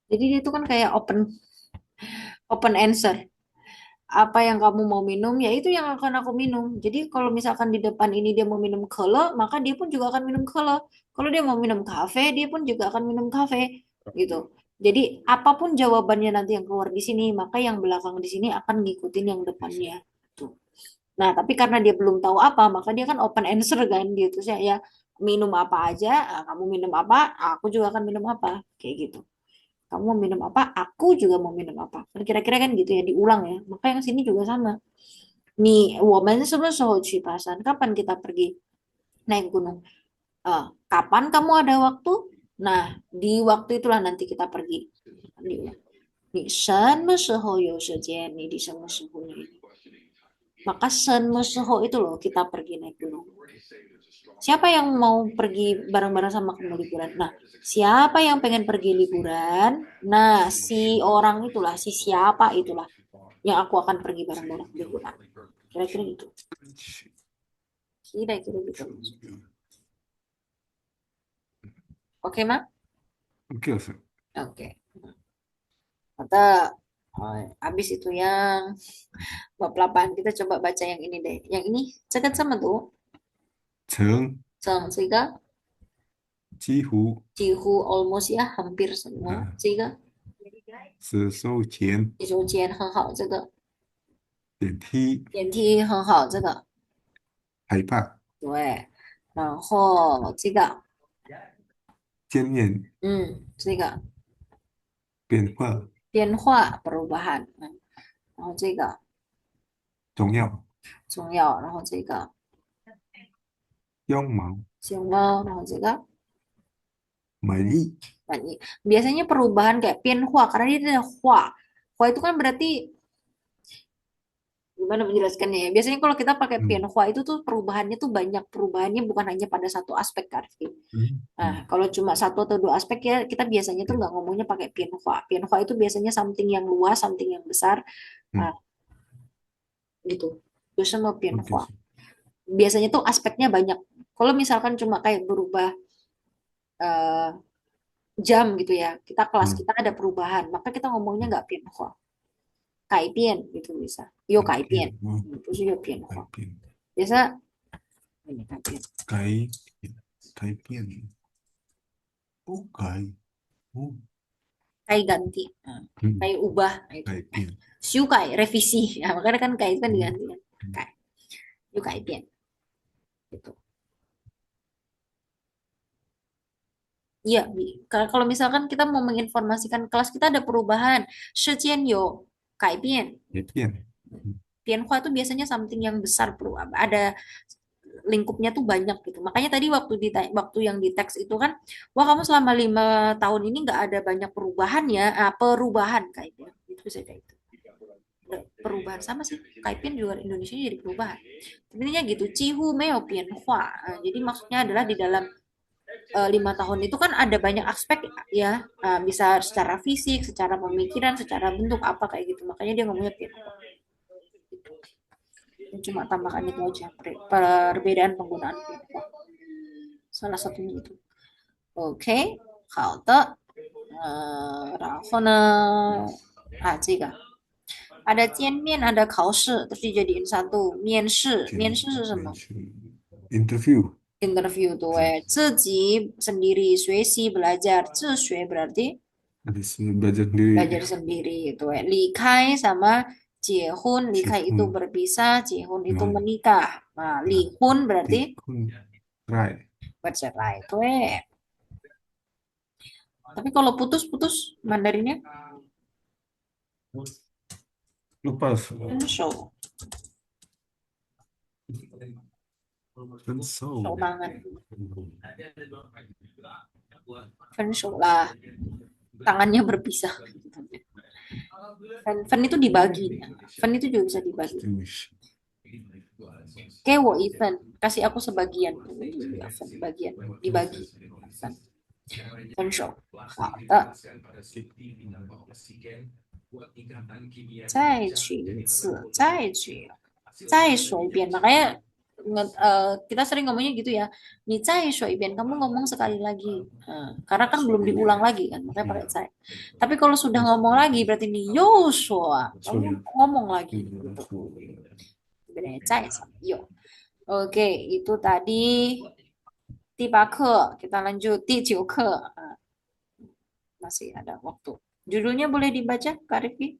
？Jadi dia itu kan kayak open open answer. apa yang kamu mau minum, ya itu yang akan aku minum. Jadi kalau misalkan di depan ini dia mau minum kele, maka dia pun juga akan minum kele. Kalau dia mau minum kafe, dia pun juga akan minum kafe, gitu. Jadi apapun jawabannya nanti yang keluar di sini, maka yang belakang di sini akan ngikutin yang depannya. Tuh. Nah, tapi karena dia belum tahu apa, maka dia kan open answer kan, gitu sih ya. Minum apa aja, kamu minum apa, aku juga akan minum apa, kayak gitu. Kamu mau minum apa, aku juga mau minum apa. Kan kira-kira kan gitu ya, diulang ya. Maka yang sini juga sama. Nih, woman semua pasan. Kapan kita pergi naik gunung? Kapan kamu ada waktu? Nah, di waktu itulah nanti kita pergi. Nih, nih, 什么时候有时间? Nih, di 什么时候 ini. Maka 什么时候 itu loh kita pergi naik gunung. Siapa yang mau pergi bareng-bareng sama kamu liburan? Nah, siapa yang pengen pergi liburan? Nah, si orang itulah, si siapa itulah yang aku akan pergi bareng-bareng liburan. Kira-kira gitu. Kira-kira gitu. Oke, Mak? Oke, Ustaz. Oke. Kata habis itu yang bab 8 kita coba baca yang ini deh. Yang ini dekat sama tuh. 成 Sehingga 几乎 Cihu almost ya hampir semua. 啊Sehingga 是收钱洗手间很好，这个电梯电梯很好，这个害怕对。然后这个，见面这个变化变化 perubahan，然后这个重要重要，然后这个腰毛熊猫，然后这个满意 banyak. Biasanya perubahan kayak pianhua karena dia ada hua. Hua itu kan berarti gimana menjelaskannya ya? Biasanya kalau kita pakai 嗯 pianhua itu tuh perubahannya tuh banyak perubahannya bukan hanya pada satu aspek kan. Nah, 嗯 kalau cuma satu atau dua aspek ya kita biasanya tuh nggak ngomongnya pakai pianhua. Pianhua itu biasanya something yang luas, something yang besar, ah, 嗯 gitu. Itu sama ，OK pianhua. Biasanya tuh aspeknya banyak. Kalau misalkan cuma kayak berubah eh, jam gitu ya, kita kelas 嗯 kita ada perubahan, maka kita ngomongnya nggak pianhua. Kaipian gitu bisa. Yo 改 kaipian. 变哦 Itu sih yo pianhua. 改变 Biasa ini kaipian. 改变不改哦 Kai ganti. Nah, 嗯 kai ubah. Nah, itu. 改变 Siu kai revisi. Ya, makanya kan kai itu kan 嗯 diganti kan. 嗯 Kai. Yo kaipian. Gitu. Iya, kalau misalkan kita mau menginformasikan kelas kita ada perubahan, 时间有改变。改变嗯 Tianhua itu biasanya something yang besar, ada lingkupnya tuh banyak gitu. Makanya tadi waktu yang di teks itu kan, wah kamu selama 5 tahun ini nggak ada banyak perubahan ya, perubahan kaipian itu bisa kayak gitu. Perubahan sama sih, kaipian juga Indonesia jadi perubahan. Intinya gitu, cihu meo pianhua. Jadi maksudnya adalah di dalam 5 tahun itu kan ada banyak aspek ya, bisa secara fisik, secara pemikiran, secara bentuk apa kayak gitu. Makanya dia ngomongnya pianhua. Cuma tambahkan itu aja perbedaan penggunaan pianhua. Salah satunya itu. OK，好的。然后呢，这个 ada 见面，ada 考试，terus dijadiin satu. 面试，面试是什么？ interview Interview tuh, 自己sendiri, 学习 belajar, 自学 berarti ada belajar sendiri belajar sendiri itu. 离开 sama 结婚, 离开itu 结婚 berpisah, 结婚 itu nah menikah. Nah, 离婚 berarti 结婚 right bercerai tuh. Tapi kalau putus-putus Mandarinnya lupa 分手，分手 tangan, 分手lah, tangannya berpisah. Fen itu dibagi, Fen itu juga bisa dibagi. Kayak wo event, kasih aku sebagian, bagian, dibagi. Fen show, 好的，再去一次，再说一遍. Makanya kita sering ngomongnya gitu ya. Ni cai shui bian kamu ngomong sekali lagi. Karena kan belum diulang lagi kan, makanya pakai Ya, cai. Tapi kalau sudah ngomong lagi berarti ni Yoshua, kamu sorry. ngomong lagi gitu. Sorry. Bedanya cai sama yo. Oke, itu tadi tiba ke. Kita lanjut di ke. Masih ada waktu. Judulnya boleh dibaca, Kak Rifki?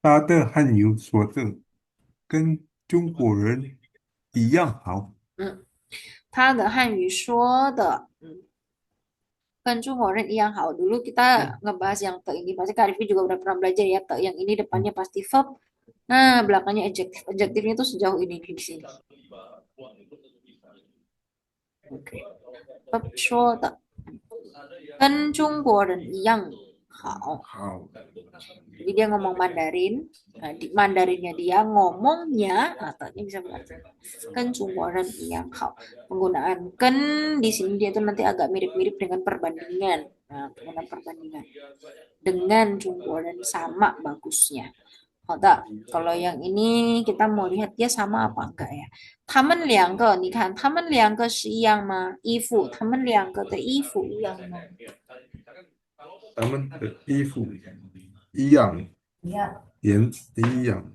他的汉语说的跟中国人一样好。嗯，他的汉语说的，跟中国人一样好. Dulu kita ngebahas yang te ini, pasti Kak Rifki juga udah pernah belajar ya, te yang ini depannya pasti verb, nah belakangnya adjektif. Adjektifnya itu sejauh ini di sini. Oke. Verb 说的跟中国人一样好. 好，Jadi dia ngomong Mandarin, nah, di Mandarinnya dia ngomongnya, ataunya bisa berarti kan Jungworen yang hao. Penggunaan kan di sini dia tuh nanti agak mirip-mirip dengan perbandingan. Nah, penggunaan perbandingan dengan Jungworen sama bagusnya. Hada, kalau yang ini kita mau lihat dia sama apa enggak ya. 他们两个，你看，他们两个是一样吗？衣服，他们两个的衣服一样吗？他们的衣服一样，一样。颜一样。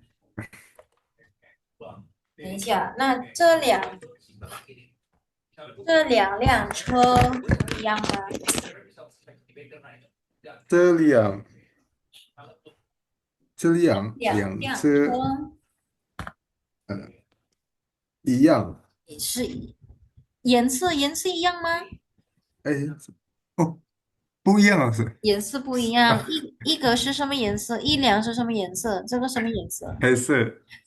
等一下，那这两辆车一样吗？这辆这辆两辆辆车车一样。也是颜色一样吗？哎，哦，不一样啊，是颜色不一样，啊，一个是什么颜色？一辆是什么颜色？这个什么颜色？黑色，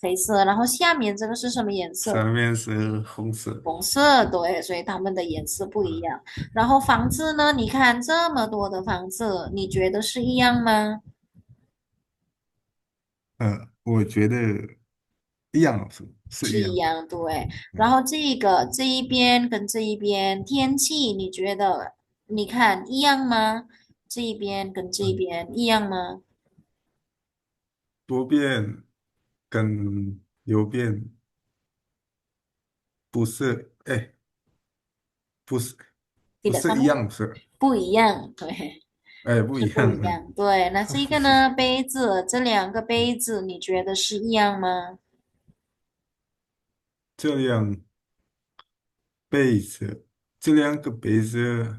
黑色。然后下面这个是什么颜色？上面是红色。红色。对，所以它们的颜色不一样。然后房子呢？你看这么多的房子，你觉得是一样吗？我觉得一样啊，是一样。是一样，对。然嗯，后这一边跟这一边天气，你觉得你看一样吗？这一边跟这一边一样吗？左边跟右边不是，哎，不是不 Tidak 是一 sama，样，是，不一样，对，哎，不是一样。嗯，不一样。对，那这个呢？杯子，这两个杯子，你觉得是一样吗？这辆杯子，这两个杯子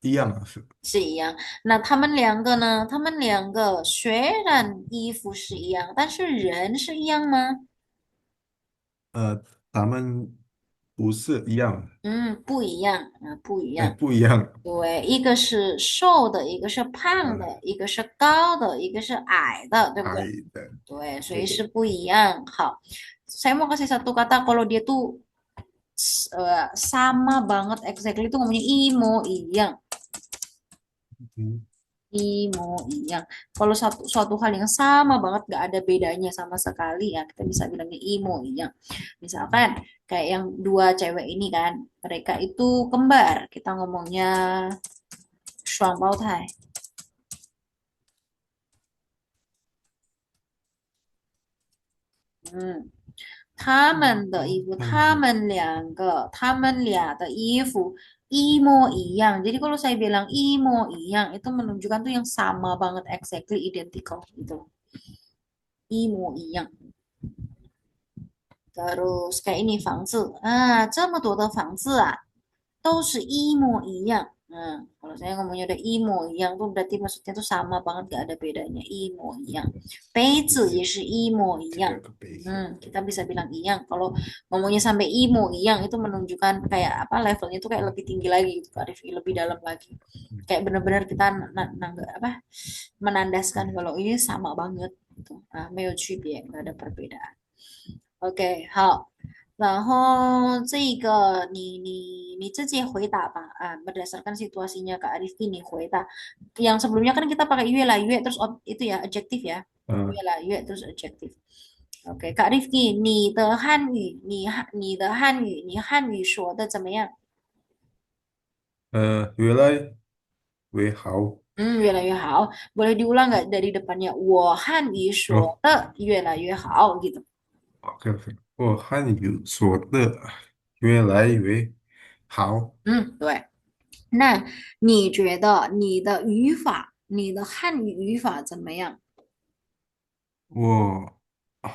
一样啊，是。是一样。那他们两个呢？他们两个虽然衣服是一样，但是人是一样吗？呃，他们不是一样，不一样不一哎，样。不一样。对，一个是瘦的，一个是胖呃，的，一个是高的，一个是矮的，对不对？矮的。对，所以对。是不一样。好，saya mau kasih satu kata kalau dia tuh sama banget exactly itu ngomongnya imo iyang, 嗯 imo iyang. Kalau suatu hal yang sama banget gak ada bedanya sama sekali ya kita bisa bilangnya imo iyang. Misalkan kayak yang dua cewek ini kan, mereka itu kembar, kita ngomongnya 双胞胎。嗯，他们的衣服，他嗯，们两个，他们俩的衣服一模一样. Jadi kalau saya bilang imo iyang itu menunjukkan tuh yang sama banget, exactly identical gitu. Imo iyang. Terus kayak ini 房子啊，这么多的房子啊，都是一模一样. Nah, kalau saya ngomongnya udah imo iyang tuh berarti maksudnya tuh sama banget, gak ada bedanya. Imo iyang. 杯子也是一模一样. 这个杯子。Kita bisa bilang iyang. Kalau ngomongnya sampai imo iyang itu menunjukkan kayak apa levelnya itu kayak lebih tinggi lagi gitu, Kak Rifki, lebih dalam lagi. Kayak benar-benar kita apa menandaskan kalau ini sama banget gitu. Ah, 没有区别, nggak ada perbedaan. OK，好，然后这个你自己回答吧啊，berdasarkan situasinya Kak Arifin nih 回答. Yang sebelumnya kan kita pakai 越来越 terus itu ya adjektif ya. 嗯越来越 terus adjektif. OK，Kak Rifki，你的汉语说的怎么样？越来越好。越来越好. Boleh diulang nggak dari depannya? 我汉语说 哦的越来越好 gitu. ，OK OK，我汉语说的越来越好。对。那你觉得你的语法，你的汉语语法怎么样？我啊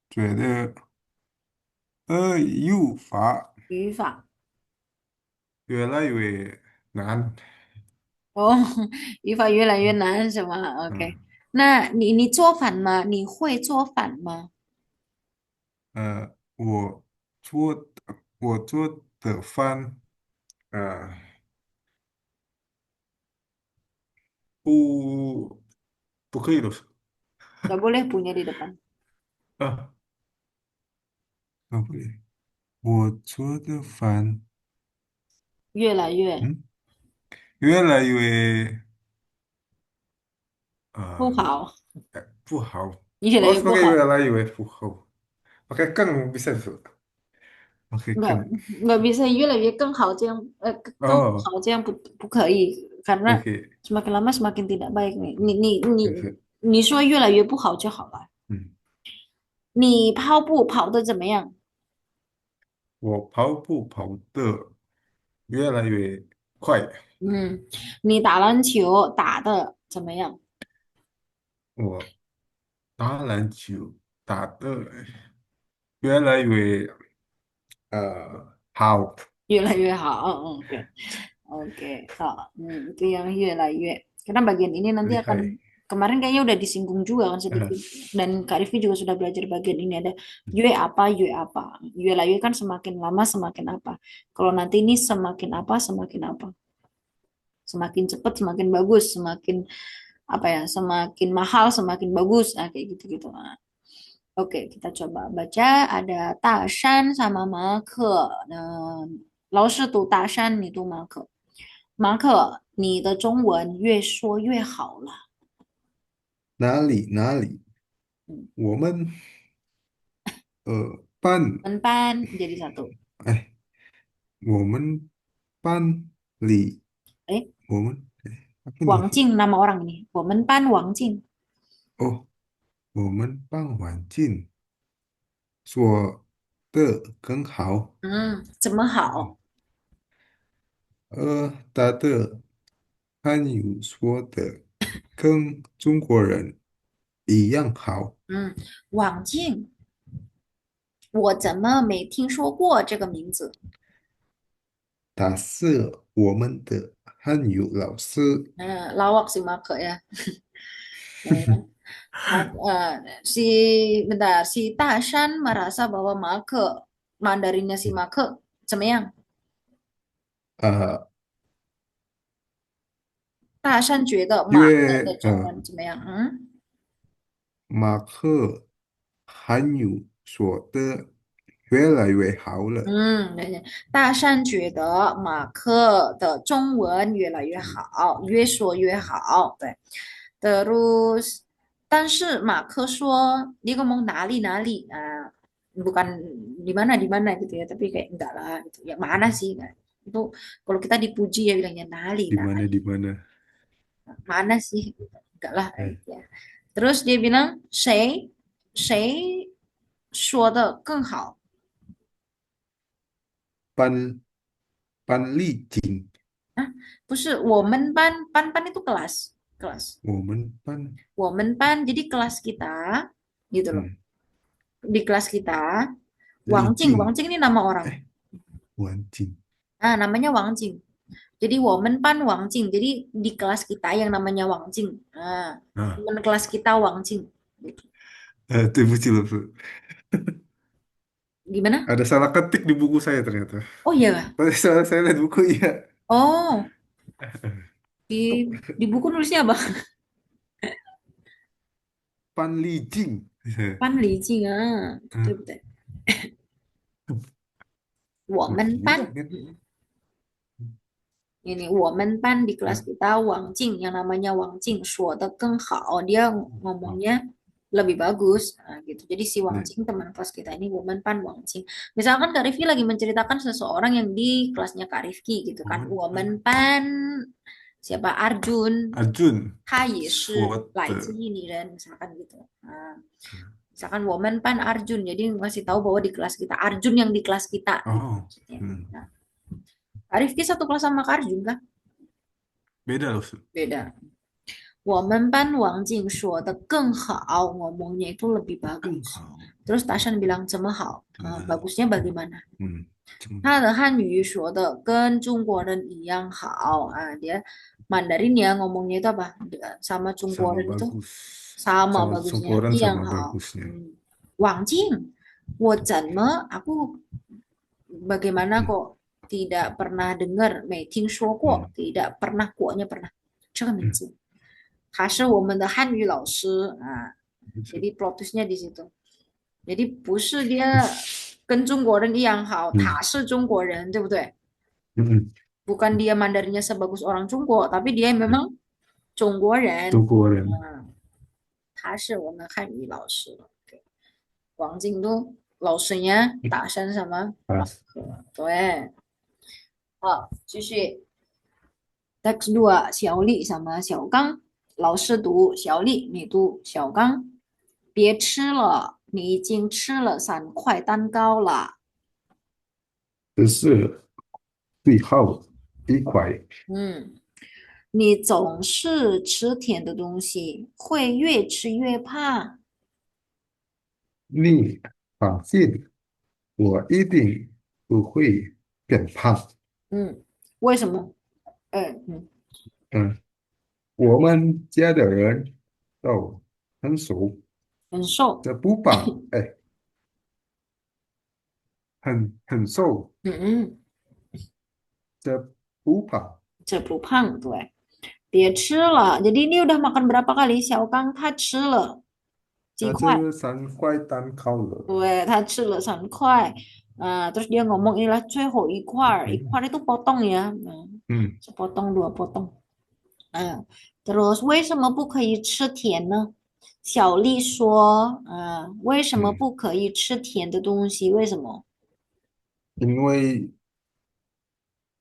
觉得语法语法越来越难。哦，语法越来越难是吗？OK，嗯那你做饭吗？你会做饭吗？我做的饭呃不不可以的Gak boleh punya di depan. 啊，不对，我做的饭越来越嗯越来越呃不好，不好。越来哦越不好。sebagai 越来越不好。Oke Kang bisa tuh. Oke Nggak Kang. nggak bisa 越来越更好更哦好这样不可以，karena oke semakin lama semakin tidak baik nih. 你就是你说越来越不好就好了。嗯，你跑步跑得怎么样？我跑步跑得越来越快。嗯，你打篮球打的怎么样？我打篮球打得越来越好。越来越好，对，oke，好，itu yang 越来越. Karena bagian ini nanti 厉 akan 害。kemarin kayaknya udah disinggung juga kan 呃 sedikit dan Kak Rifki juga sudah belajar bagian ini ada yue apa yue apa. 越来越 kan semakin lama semakin apa. Kalau nanti ini semakin apa semakin apa. Semakin cepat semakin bagus, semakin apa ya, semakin mahal semakin bagus. Nah, kayak gitu-gitu. Nah, oke, kita coba baca ada Tashan sama Marke. Nah, 老师读大山，你读马可。马可，你的中文越说越好了。哪里哪里？嗯，我们班 Menpan jadi satu. 哎，我们班里 Eh, 我们哎 apa Wang nih? Jing nama orang ini. 我们班 Wang Jing. 哦，我们班环境做得更好。怎么好？他的汉语说的跟中国人一样好。Wang Jing，我怎么没听说过这个名字？他是我们的汉语老师。Lawak si Maka ya. Eh, si bentar, si Tashan merasa bahwa Make Mandarinnya si Make 怎么样？呃，大山觉得因马克的中为文怎么样？马克汉语说的越来越好了。对对，大山觉得马克的中文越来越嗯好，越说越好。对，terus，但是马克说dia ngomong 哪里啊，bukan di mana gitu ya, tapi kayak enggak lah gitu. Yang mana sih? Nah, itu kalau kita dipuji ya bilangnya 哪里 di mana 哪里 di mana？mana sih? Gitu. Enggak lah哎，gitu ya. Terus dia bilang 谁说的更好？班班丽锦，啊，不是我们班itu kelas 我们班我们班jadi kelas kita gitu loh 嗯 di kelas kita 丽 Wang 静，Jing ini nama orang 哎，文静 namanya Wang Jing jadi 我们班 Wang Jing jadi di kelas kita yang namanya Wang Jing啊，teman kelas kita Wang Jing gitu. 对不起老师，Gimana ada salah ketik di buku saya ternyata. oh iya Tadi saya lihat buku iya. oh di di buku nulisnya apa 班丽静，班里静对不嗯，对 oh gila 我们班 kan? Ini 我们班 di kelas Ah, kita Wang Jing yang namanya Wang Jing 说的更好 dia oh, ngomongnya lebih bagus gitu jadi si Wang nah, Jing teman kelas kita ini 我们班 Wang Jing misalkan Kak Rifki lagi menceritakan seseorang yang di kelasnya Kak Rifki gitu kan 我们班 siapa Arjun ，Arjun 他也是说来自的，印尼人misalkan gitu. Nah, misalkan woman pan Arjun jadi ngasih tahu bahwa di kelas kita Arjun yang di kelas kita gitu 哦，maksudnya. 嗯，Nah, Arifki satu kelas sama Kak Arjun kah? beda loh, Su. Beda. 我们班王静说的更好 ngomongnya itu lebih 更 bagus. 好，Terus Tashan bilang 怎么好? 怎么好？bagusnya bagaimana? 怎么他的汉语说的跟中国人一样好啊，dia Mandarin ya ngomongnya itu apa? Sama 中国 sama 人itu bagus sama sama bagusnya, Sungkoran 一样 sama 好。bagusnya. 王静，aku bagaimana 嗯 kok tidak pernah dengar, 没听说过， 嗯 tidak pernah kuoknya pernah 这个名嗯，字。他是我们的汉语老师啊，是 jadi plot twist-nya di situ. Jadi 不是 dia 跟中国人一样好，他嗯是中国人，对不对？嗯 Bukan dia Mandarinnya sebagus orang Jungko, tapi dia 嗯，memang 中国人。中国人嗯，他是我们汉语老师。王静都老师呀，大山什么啊，老师？对，好，继续。Teks 2, 小丽 sama 小刚，老师读小丽，你读小刚。别吃了，你已经吃了3块蛋糕了。这是最后一块，嗯，你总是吃甜的东西，会越吃越胖。你放心，我一定不会变胖。嗯，为什么？嗯，嗯，我们家的人都很熟，很瘦。这不胖，哎，很瘦，嗯嗯，这不胖。这不胖，对。别吃了。Jadi ini udah makan berapa kali? Xiao Gang 他吃了几块？那这3块蛋糕了，对，他吃了3块。terus dia ngomong inilah 最后一块，一块 itu potong ya.嗯，sepotong 2 potong. terus 为什么不可以吃甜呢？小丽说，为什么嗯，不可以吃甜的东西？为什么？因为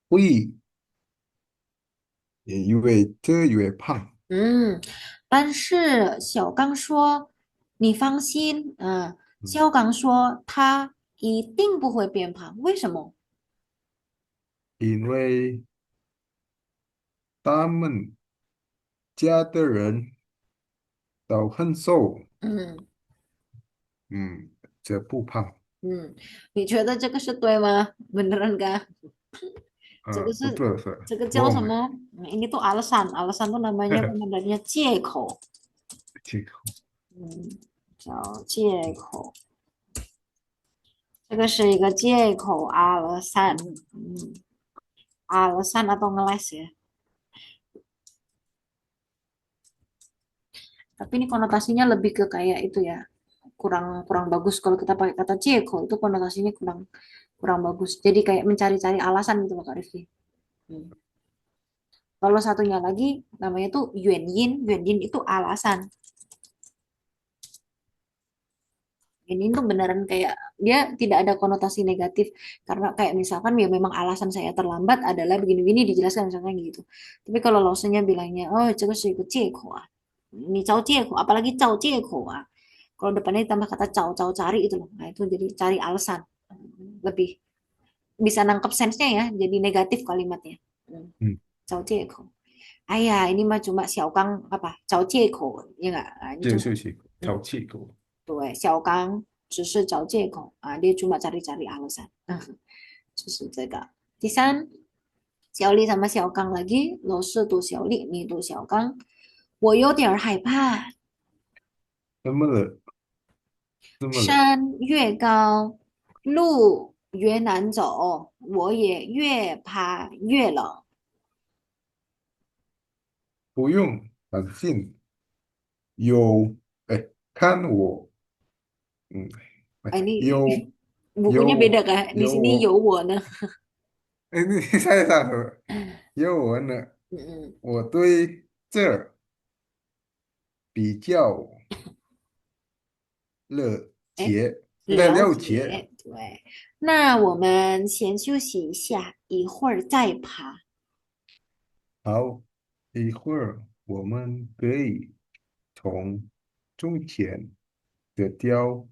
会越吃越胖。嗯，但是小刚说你放心，嗯，小刚说他一定不会变胖，为什么？因为他们家的人都很瘦，嗯嗯，这不胖，嗯，你觉得这个是对吗？beneran kah？这个不是对是 这个叫什 wrong，么？ini tuh alasan tuh namanya pembenarannya 借口，这个叫借口，这个是一个借口 alasan atau ngeles ya。Tapi ini konotasinya lebih ke kayak itu ya, kurang kurang bagus kalau kita pakai kata ceko itu konotasinya kurang kurang bagus. Jadi kayak mencari-cari alasan gitu loh Kak Rifki. Hmm. Kalau satunya lagi namanya tuh Yuan Yin. Yuan Yin itu alasan. Ini tuh beneran kayak dia tidak ada konotasi negatif karena kayak misalkan ya memang alasan saya terlambat adalah begini-begini dijelaskan misalkan gitu. Tapi kalau langsungnya bilangnya oh itu sih ceko ah. Ini cau ceko apalagi cau ceko ah. Kalau depannya ditambah kata cau cau cari itu loh. Nah itu jadi cari alasan. Lebih bisa nangkep sense-nya ya jadi negatif kalimatnya. Hmm. 嗯，Cau ceko. Ayah ini mah cuma xiaokang apa cau ceko ya nggak? Nah, ini 这 cuma 就是淘气狗，对，小刚只是找借口啊，dia cuma cari-cari alasan. 就是这个。第三，小丽 sama 小刚 lagi，老师读小丽，你读小刚。我有点儿害怕，怎么了？怎么了？山越高，路越难走，我也越爬越冷。不用担心，有，哎，看我，嗯，哎，哎，ini 有 bukunya beda 有 kah? Di 有 sini 有 我，我呢。哎，你猜啥了？有我呢，嗯我对这儿比较了哎，解，了了解。解，对。那我们先休息一下，一会儿再爬。好。一会儿我们可以从中间的雕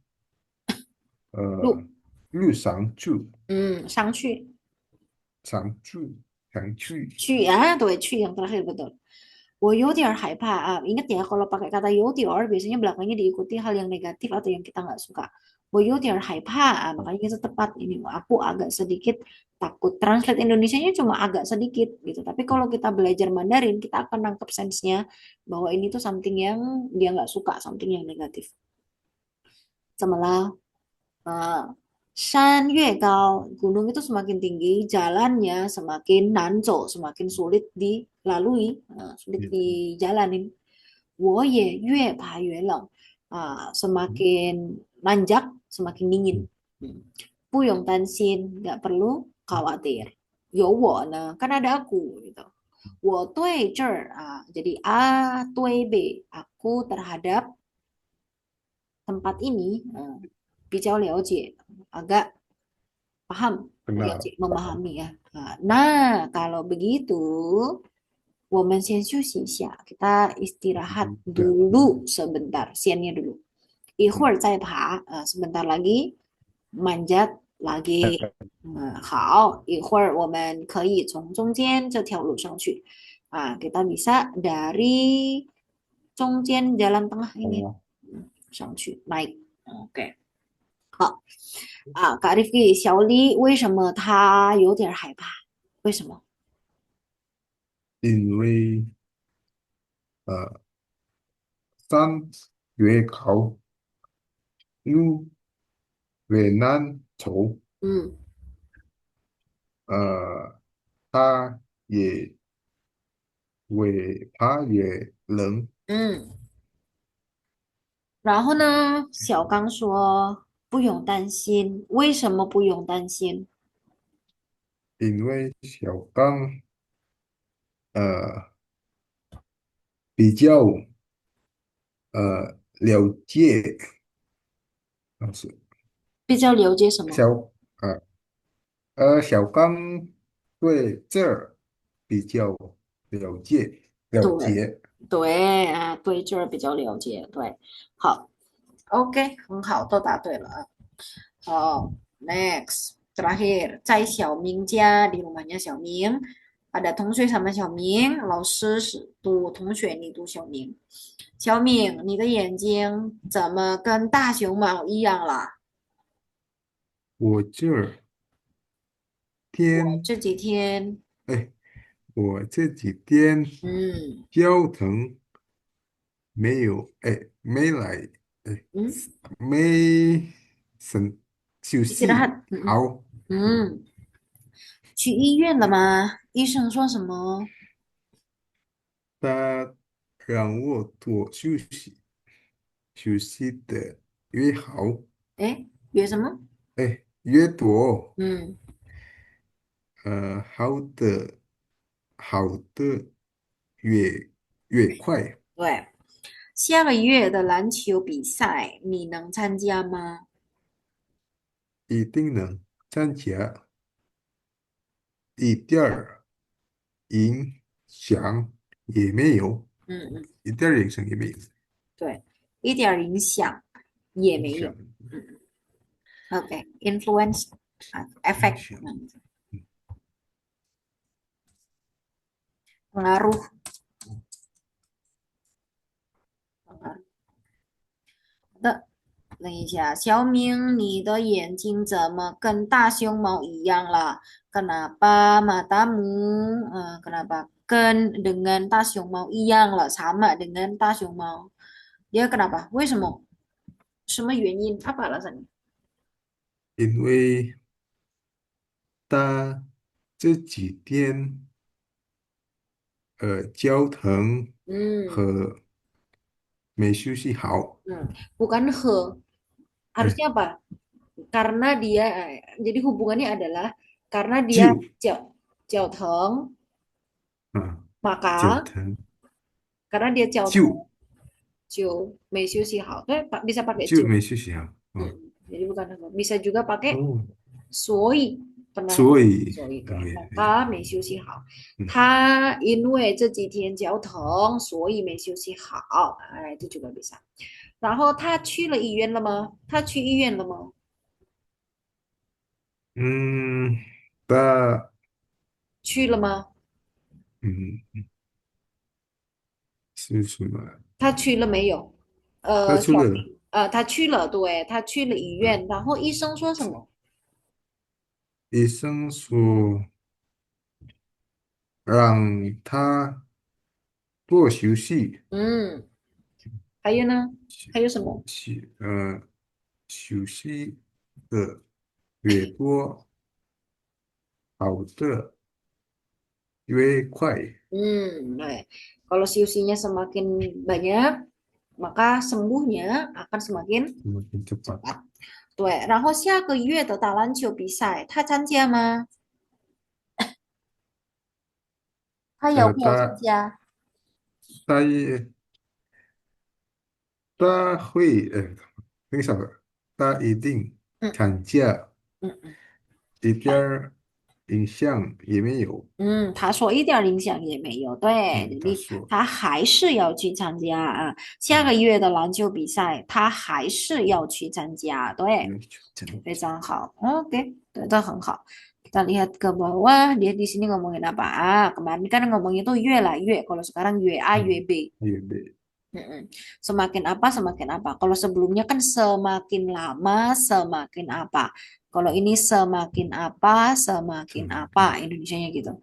路，呃路上上去。上上去，去啊,去yang terakhir betul. 我有点儿害怕啊. Ingat ya kalau pakai kata 有点儿 biasanya belakangnya diikuti hal yang negatif atau yang kita nggak suka. 我有点儿害怕, makanya kita tepat ini. Aku agak sedikit takut. Translate Indonesianya cuma agak sedikit gitu. Tapi kalau kita belajar Mandarin, kita akan nangkep sense-nya bahwa ini tuh something yang dia nggak suka, something yang negatif. 怎么了? Shan gunung itu semakin tinggi, jalannya semakin nanco, semakin sulit dilalui, sulit dijalanin. 我也越爬越冷, semakin nanjak, semakin dingin. Hmm. 不用担心, nggak perlu khawatir. 有我呢, kan ada aku gitu. 我对这儿, jadi A, 对 B, aku terhadap tempat ini, 比较了解, agak paham, 了 benar. 解, memahami ya. Nah, kalau begitu, 我们先休息一下, kita istirahat Ya. dulu sebentar, siannya dulu. 一会儿再爬, sebentar lagi manjat lagi. 好, 一会儿我们可以从中间这条路上去. Kita bisa dari 中间 jalan tengah ini, 上去, naik. Oke. 好 Kak Rifki, 小丽为什么她有点害怕？为什么？因为呃山越高路越难走，嗯它也越爬越冷。嗯，然后呢，小刚说不用担心，为什么不用担心？因为小刚呃比较了解，是比较了解什么？小呃小刚对这儿比较了对解。对对这儿比较了解，对，好，OK，很好，都答对了啊。Oh, next. Terakhir, 在小明家 di rumahnya Xiaoming. Ada 同学 sama Xiaoming, 老师是读同学，你读小明。小敏，你的眼睛怎么跟大熊猫一样了？我这儿天，我这几天，哎，我这几天嗯交腾没有，哎，没来，哎，嗯，没省休息 istirahat，好，去医院了吗？医生说什么？他让我多休息的越好，哎，约什么？哎，越多，嗯，好的好的越越快，对，下个月的篮球比赛你能参加吗？一定能参加，一点儿影响也没有，嗯嗯，一点儿影响也没有，对，一点儿影响也影响没有。OK，influence effect，影响。pengaruh pengaruh. 的，等一下，小明，你的眼睛怎么跟大熊猫一样了？Kenapa matamu, kenapa dengan 大熊猫一样了？sama dengan 大熊猫。Dia kenapa？为什么？什么原因？Apa alasannya？因为他这几天交腾嗯和没休息好，嗯，bukan he. 哎，Harusnya apa? Karena dia, jadi hubungannya adalah karena dia 就脚疼，啊交 maka 腾 karena dia 脚疼就就没休息好，对，bisa pakai 就，就没休息好，哦jadi bukan he. Bisa juga pakai 哦，所以 pernah 所以，所以对，对，maka 没休息好。嗯他因为这几天脚疼，所以没休息好。哎，itu juga bisa。然后他去了医院了吗？他去医院了吗？嗯，他去了吗？嗯是什么？他去了没有？他出了，小明，他去了，对，他去了医嗯，院，然后医生说什么？医生说让他多休息，嗯，还有呢？还有什么？休休息的越多，好的越快，Nah, kalau siusinya semakin banyak, maka sembuhnya akan semakin 很cepat。cepat。对，然后下个月的打篮球比赛，他参加吗？他有没有参他加？他也他会为啥？他一定嗯参加，嗯嗯一点儿影响也没有。他说一点儿影响也没有，对，嗯，他你说，他还是要去参加啊。下个嗯，月的篮球比赛，他还是要去参加，对。有参非加，常好。Oke, itu 很好。Kita lihat ke bawah, dia di sini ngomongin apa? Kemarin kan ngomongin itu yue lah, yue. Kalau sekarang yue A, yue 嗯，B. 预备，Mm-mm. Semakin apa, semakin apa. Kalau sebelumnya kan semakin lama, semakin apa. Kalau ini semakin apa, semakin 什么 apa. Indonesianya gitu.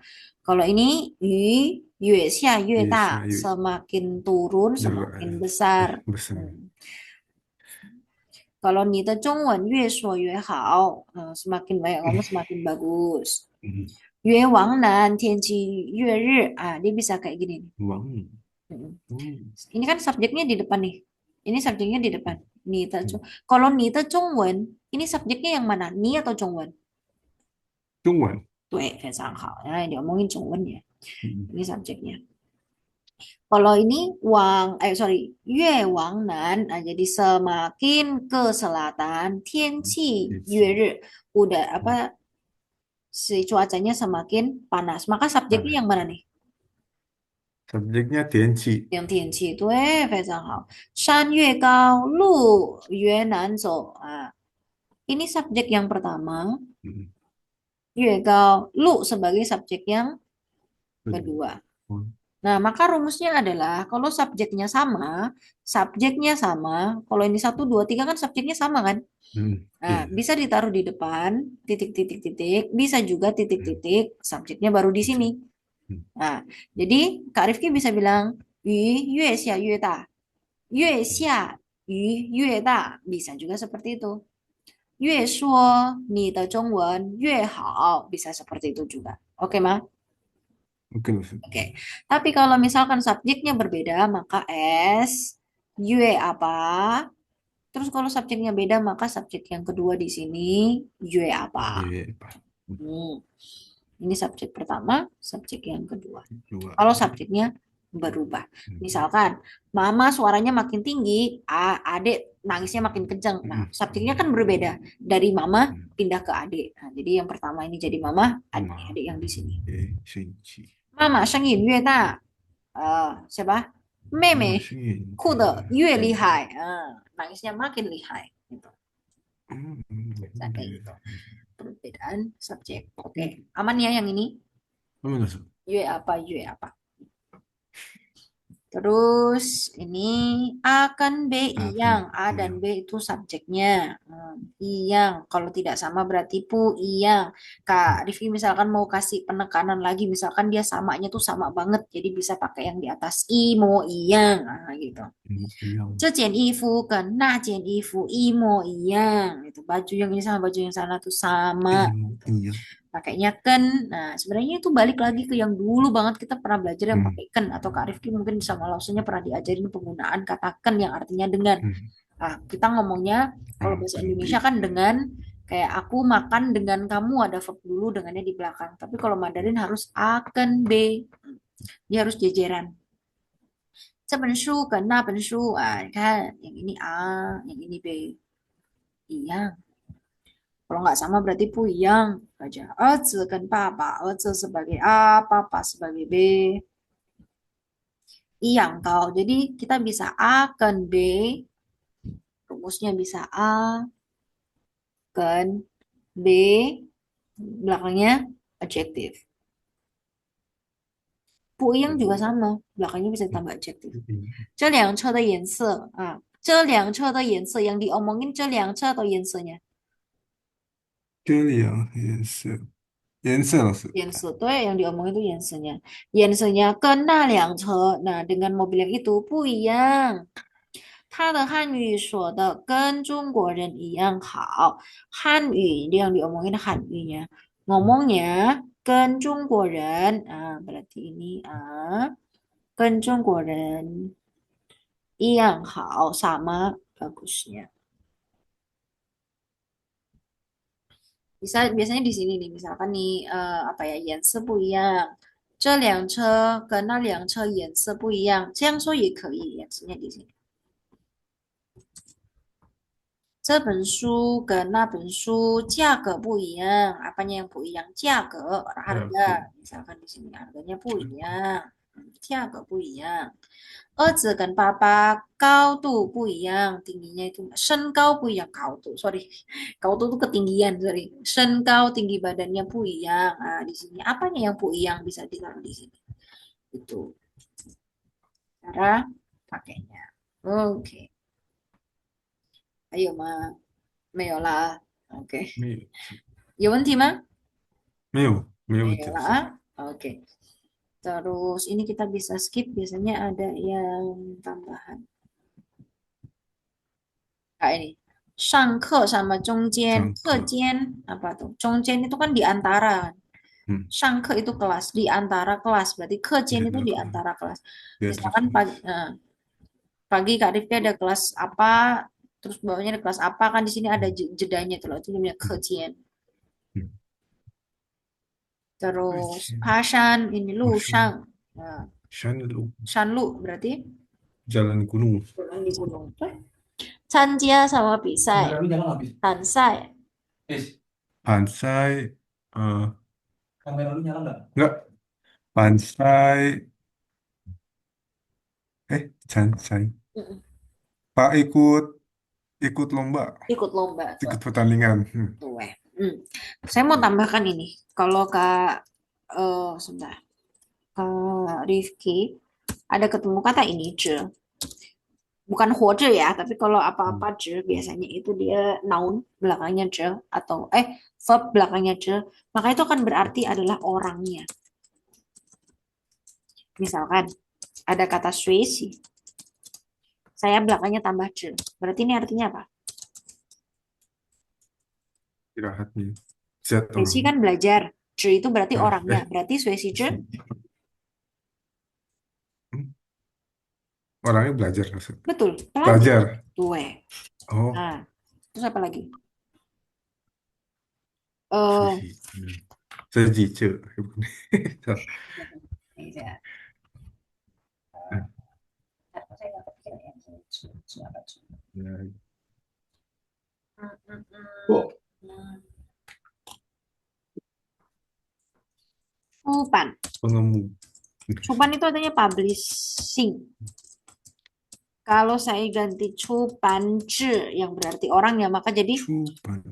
Kalau ini yue xia, yue 越下 da. 越 Semakin turun, 那个 semakin besar. 不是 Kalau 你的中文越说越好, semakin banyak ngomong semakin bagus. 嗯，越往南天气越热, dia bisa kayak gini nih. 王 Mm. 嗯 Ini kan subjeknya di depan nih. Ini subjeknya di depan. 嗯 你的中, 嗯，kalau 你的中文, ini subjeknya yang mana? Ni atau 中文? 中文，对，非常好. Diomongin 中文ya. 嗯 Ini subjeknya. Kalau ini sorry, 越往南, jadi semakin ke selatan, 嗯，天气天气，越热, udah 嗯，apa si cuacanya semakin panas. Maka subjeknya 啊 yang mana nih? subjeknya 天气，yang 天气，对，非常好。山越高，路越难走啊。Ini subjek yang pertama, 嗯，越高, lu sebagai subjek yang 不对，kedua. 嗯 Nah, maka rumusnya adalah kalau subjeknya sama, kalau ini satu, dua, tiga kan subjeknya sama kan? 嗯，Nah, 对，bisa ditaruh di depan, titik, titik, titik, bisa juga titik, 嗯，titik, subjeknya baru di 不 sini. 是，嗯 Nah, jadi Kak Rifki bisa bilang, 鱼越下越大，越嗯下鱼越大, bisa juga seperti itu. 越说你的中文越好, bisa seperti itu juga. Oke, Ma? ，OK 老师，Oke. Tapi kalau misalkan subjeknya berbeda, maka S, yue apa? Terus kalau subjeknya beda, maka subjek yang kedua di sini, yue apa? 也吧，嗯，Hmm. Ini subjek pertama, subjek yang kedua. 如果，Kalau subjeknya berubah. 嗯 Misalkan, mama suaranya makin tinggi, adik nangisnya makin kencang. Nah, 嗯 subjeknya kan berbeda. Dari mama 嗯，pindah ke adik. Nah, jadi yang pertama ini jadi mama, 妈 adik yang di sini. 也生气，Mama 声音越大, siapa? 妈妈 Meme 声音越哭得越厉越害. Nangisnya makin lihai. Gitu. 嗯嗯 Bisa kayak 嗯，gitu. Perbedaan subjek. Oke, aman ya yang ini? 他们老师，Yue apa, yue apa. Terus ini A kan B 阿 iyang. 飞 A 一 dan 样，B itu subjeknya. Iyang. Kalau tidak sama berarti pu iyang. Kak 嗯 Rifki misalkan mau kasih penekanan lagi. Misalkan dia samanya tuh sama banget. Jadi bisa pakai yang di atas i, mo, iyang. Nah, gitu. 嗯一样，这件衣服跟那件衣服一模一样. Itu baju yang ini sama baju yang sana tuh sama. 一模一样，Pakainya ken. Nah, sebenarnya itu balik lagi ke yang dulu banget kita pernah belajar yang 嗯 pakai ken atau Kak Rifki mungkin sama langsungnya pernah diajarin penggunaan kata ken yang artinya dengan. 嗯 Nah, kita ngomongnya kalau 啊，bahasa 跟 Indonesia 比，kan dengan kayak aku makan dengan kamu ada verb dulu dengannya di belakang. Tapi kalau Mandarin harus akan be. Dia harus jejeran. 这本书跟那本书, ah, kan yang ini A, yang ini B. Iya. Kalau nggak sama berarti puyang aja. Ezi kan papa, ezi sebagai A, papa sebagai B. Iyang kau. Jadi kita bisa A kan B, rumusnya bisa A kan B, belakangnya adjektif. Puyang juga sama, belakangnya bisa ditambah adjektif. 这辆车的颜色啊，这辆车的颜色 yang diomongin 这辆车 atau 颜色nya? 这两颜色老师，颜色, tuh yang diomongin itu 颜色nya. 颜色nya ke 那辆车, nah dengan mobil yang itu 不一样. 他的汉语说的跟中国人一样好. Hanyu yang diomongin Hanyu-nya. Ngomongnya 跟中国人, berarti ini 跟中国人一样好, sama bagusnya. Biasanya di sini nih, misalkan nih apa ya, 颜色不一样，这辆车跟那辆车颜色不一样，这样说也可以，也是di sini. 这本书跟那本书价格不一样, apanya yang 不一样？价格 价格 harga, misalkan di sini harganya 不一样, 价格不一样. 儿子跟爸爸高度不一样, tingginya itu 身高不一样, 高度, sorry, 高度itu ketinggian, sorry. 身高, tinggi badannya 不一样. Nah, di sini apanya yang 不一样 bisa ditaruh di sini. Itu cara pakainya. Oke, ayo Ma, 没有啦. Oke, 有问题吗？没有问题老师，没有啦. Oke. Terus ini kita bisa skip, biasanya ada yang tambahan. Nah, ini. 上课 sama 中间. 上课，课间 apa tuh? 中间 itu kan di antara. 嗯，上课 itu kelas, di antara kelas. Berarti 课间 itu 两 di 个 antara kelas. 别的 Misalkan 课，pagi Kak Rifki ada kelas apa, terus bawahnya ada kelas apa, kan di sini ada 嗯 jedanya itu loh, itu namanya 嗯 课间. 嗯，以 Terus 前 Pashan ini 好像 Lusang. Nah, 山路 Shanlu berarti jalan gunung, jalan di gunung. Chanjia sama Pisai. Kamera lu nyala nggak, Bis? Tansai. Bis, pantai, eh, kamera lu nyala nggak? enggak, pantai, pantai. Mm-mm. Pak ikut lomba, Ikut lomba tuh. ikut pertandingan. Tuh, weh. Saya mau tambahkan ini. Kalau Kak sebentar. Kak Rifki ada ketemu kata ini, je. Bukan huoze ya, tapi kalau apa-apa Hmm. je biasanya itu dia noun belakangnya je atau verb belakangnya je, maka itu akan berarti adalah orangnya. Misalkan ada kata suesi, saya belakangnya tambah je. Berarti ini artinya apa? Istirahat nih, zat Suesi orang. kan belajar, je itu berarti Nah, orangnya. Berarti suesi je, hmm, orangnya belajar maksud. betul, pelajar. Belajar. Tuh, weh. Oh, Nah, terus apa lagi? Eh, sushi. Sejice. Iya. Nah, Saya nggak kepikiran ya. Siapa tuh? ya. Hmm, hmm, Oh, hmm. Supan. pengemudi. Supan itu artinya publishing. Kalau saya ganti cupan yang berarti orangnya, maka jadi Cupan.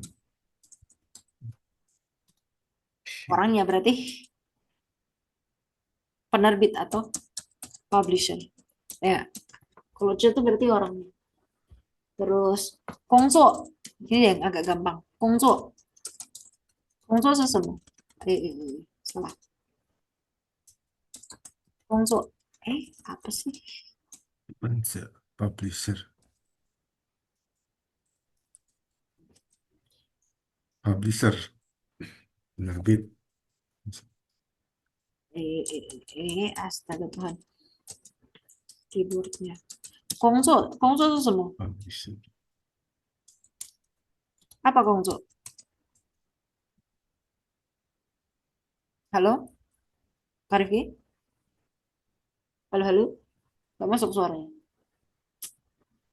orangnya berarti penerbit atau publisher. Ya, kalau C itu berarti orangnya. Terus kongso, ini yang agak gampang. Kongso, kongso sesemu. Salah. Kongso, apa sih? Banser. Publisher. Publisher. Penerbit. Astaga Tuhan, keyboardnya. Kongso, kongso sesemu. Publisher. Apa kongso? Halo, Kak Rifki? Halo, halo. Gak masuk suaranya.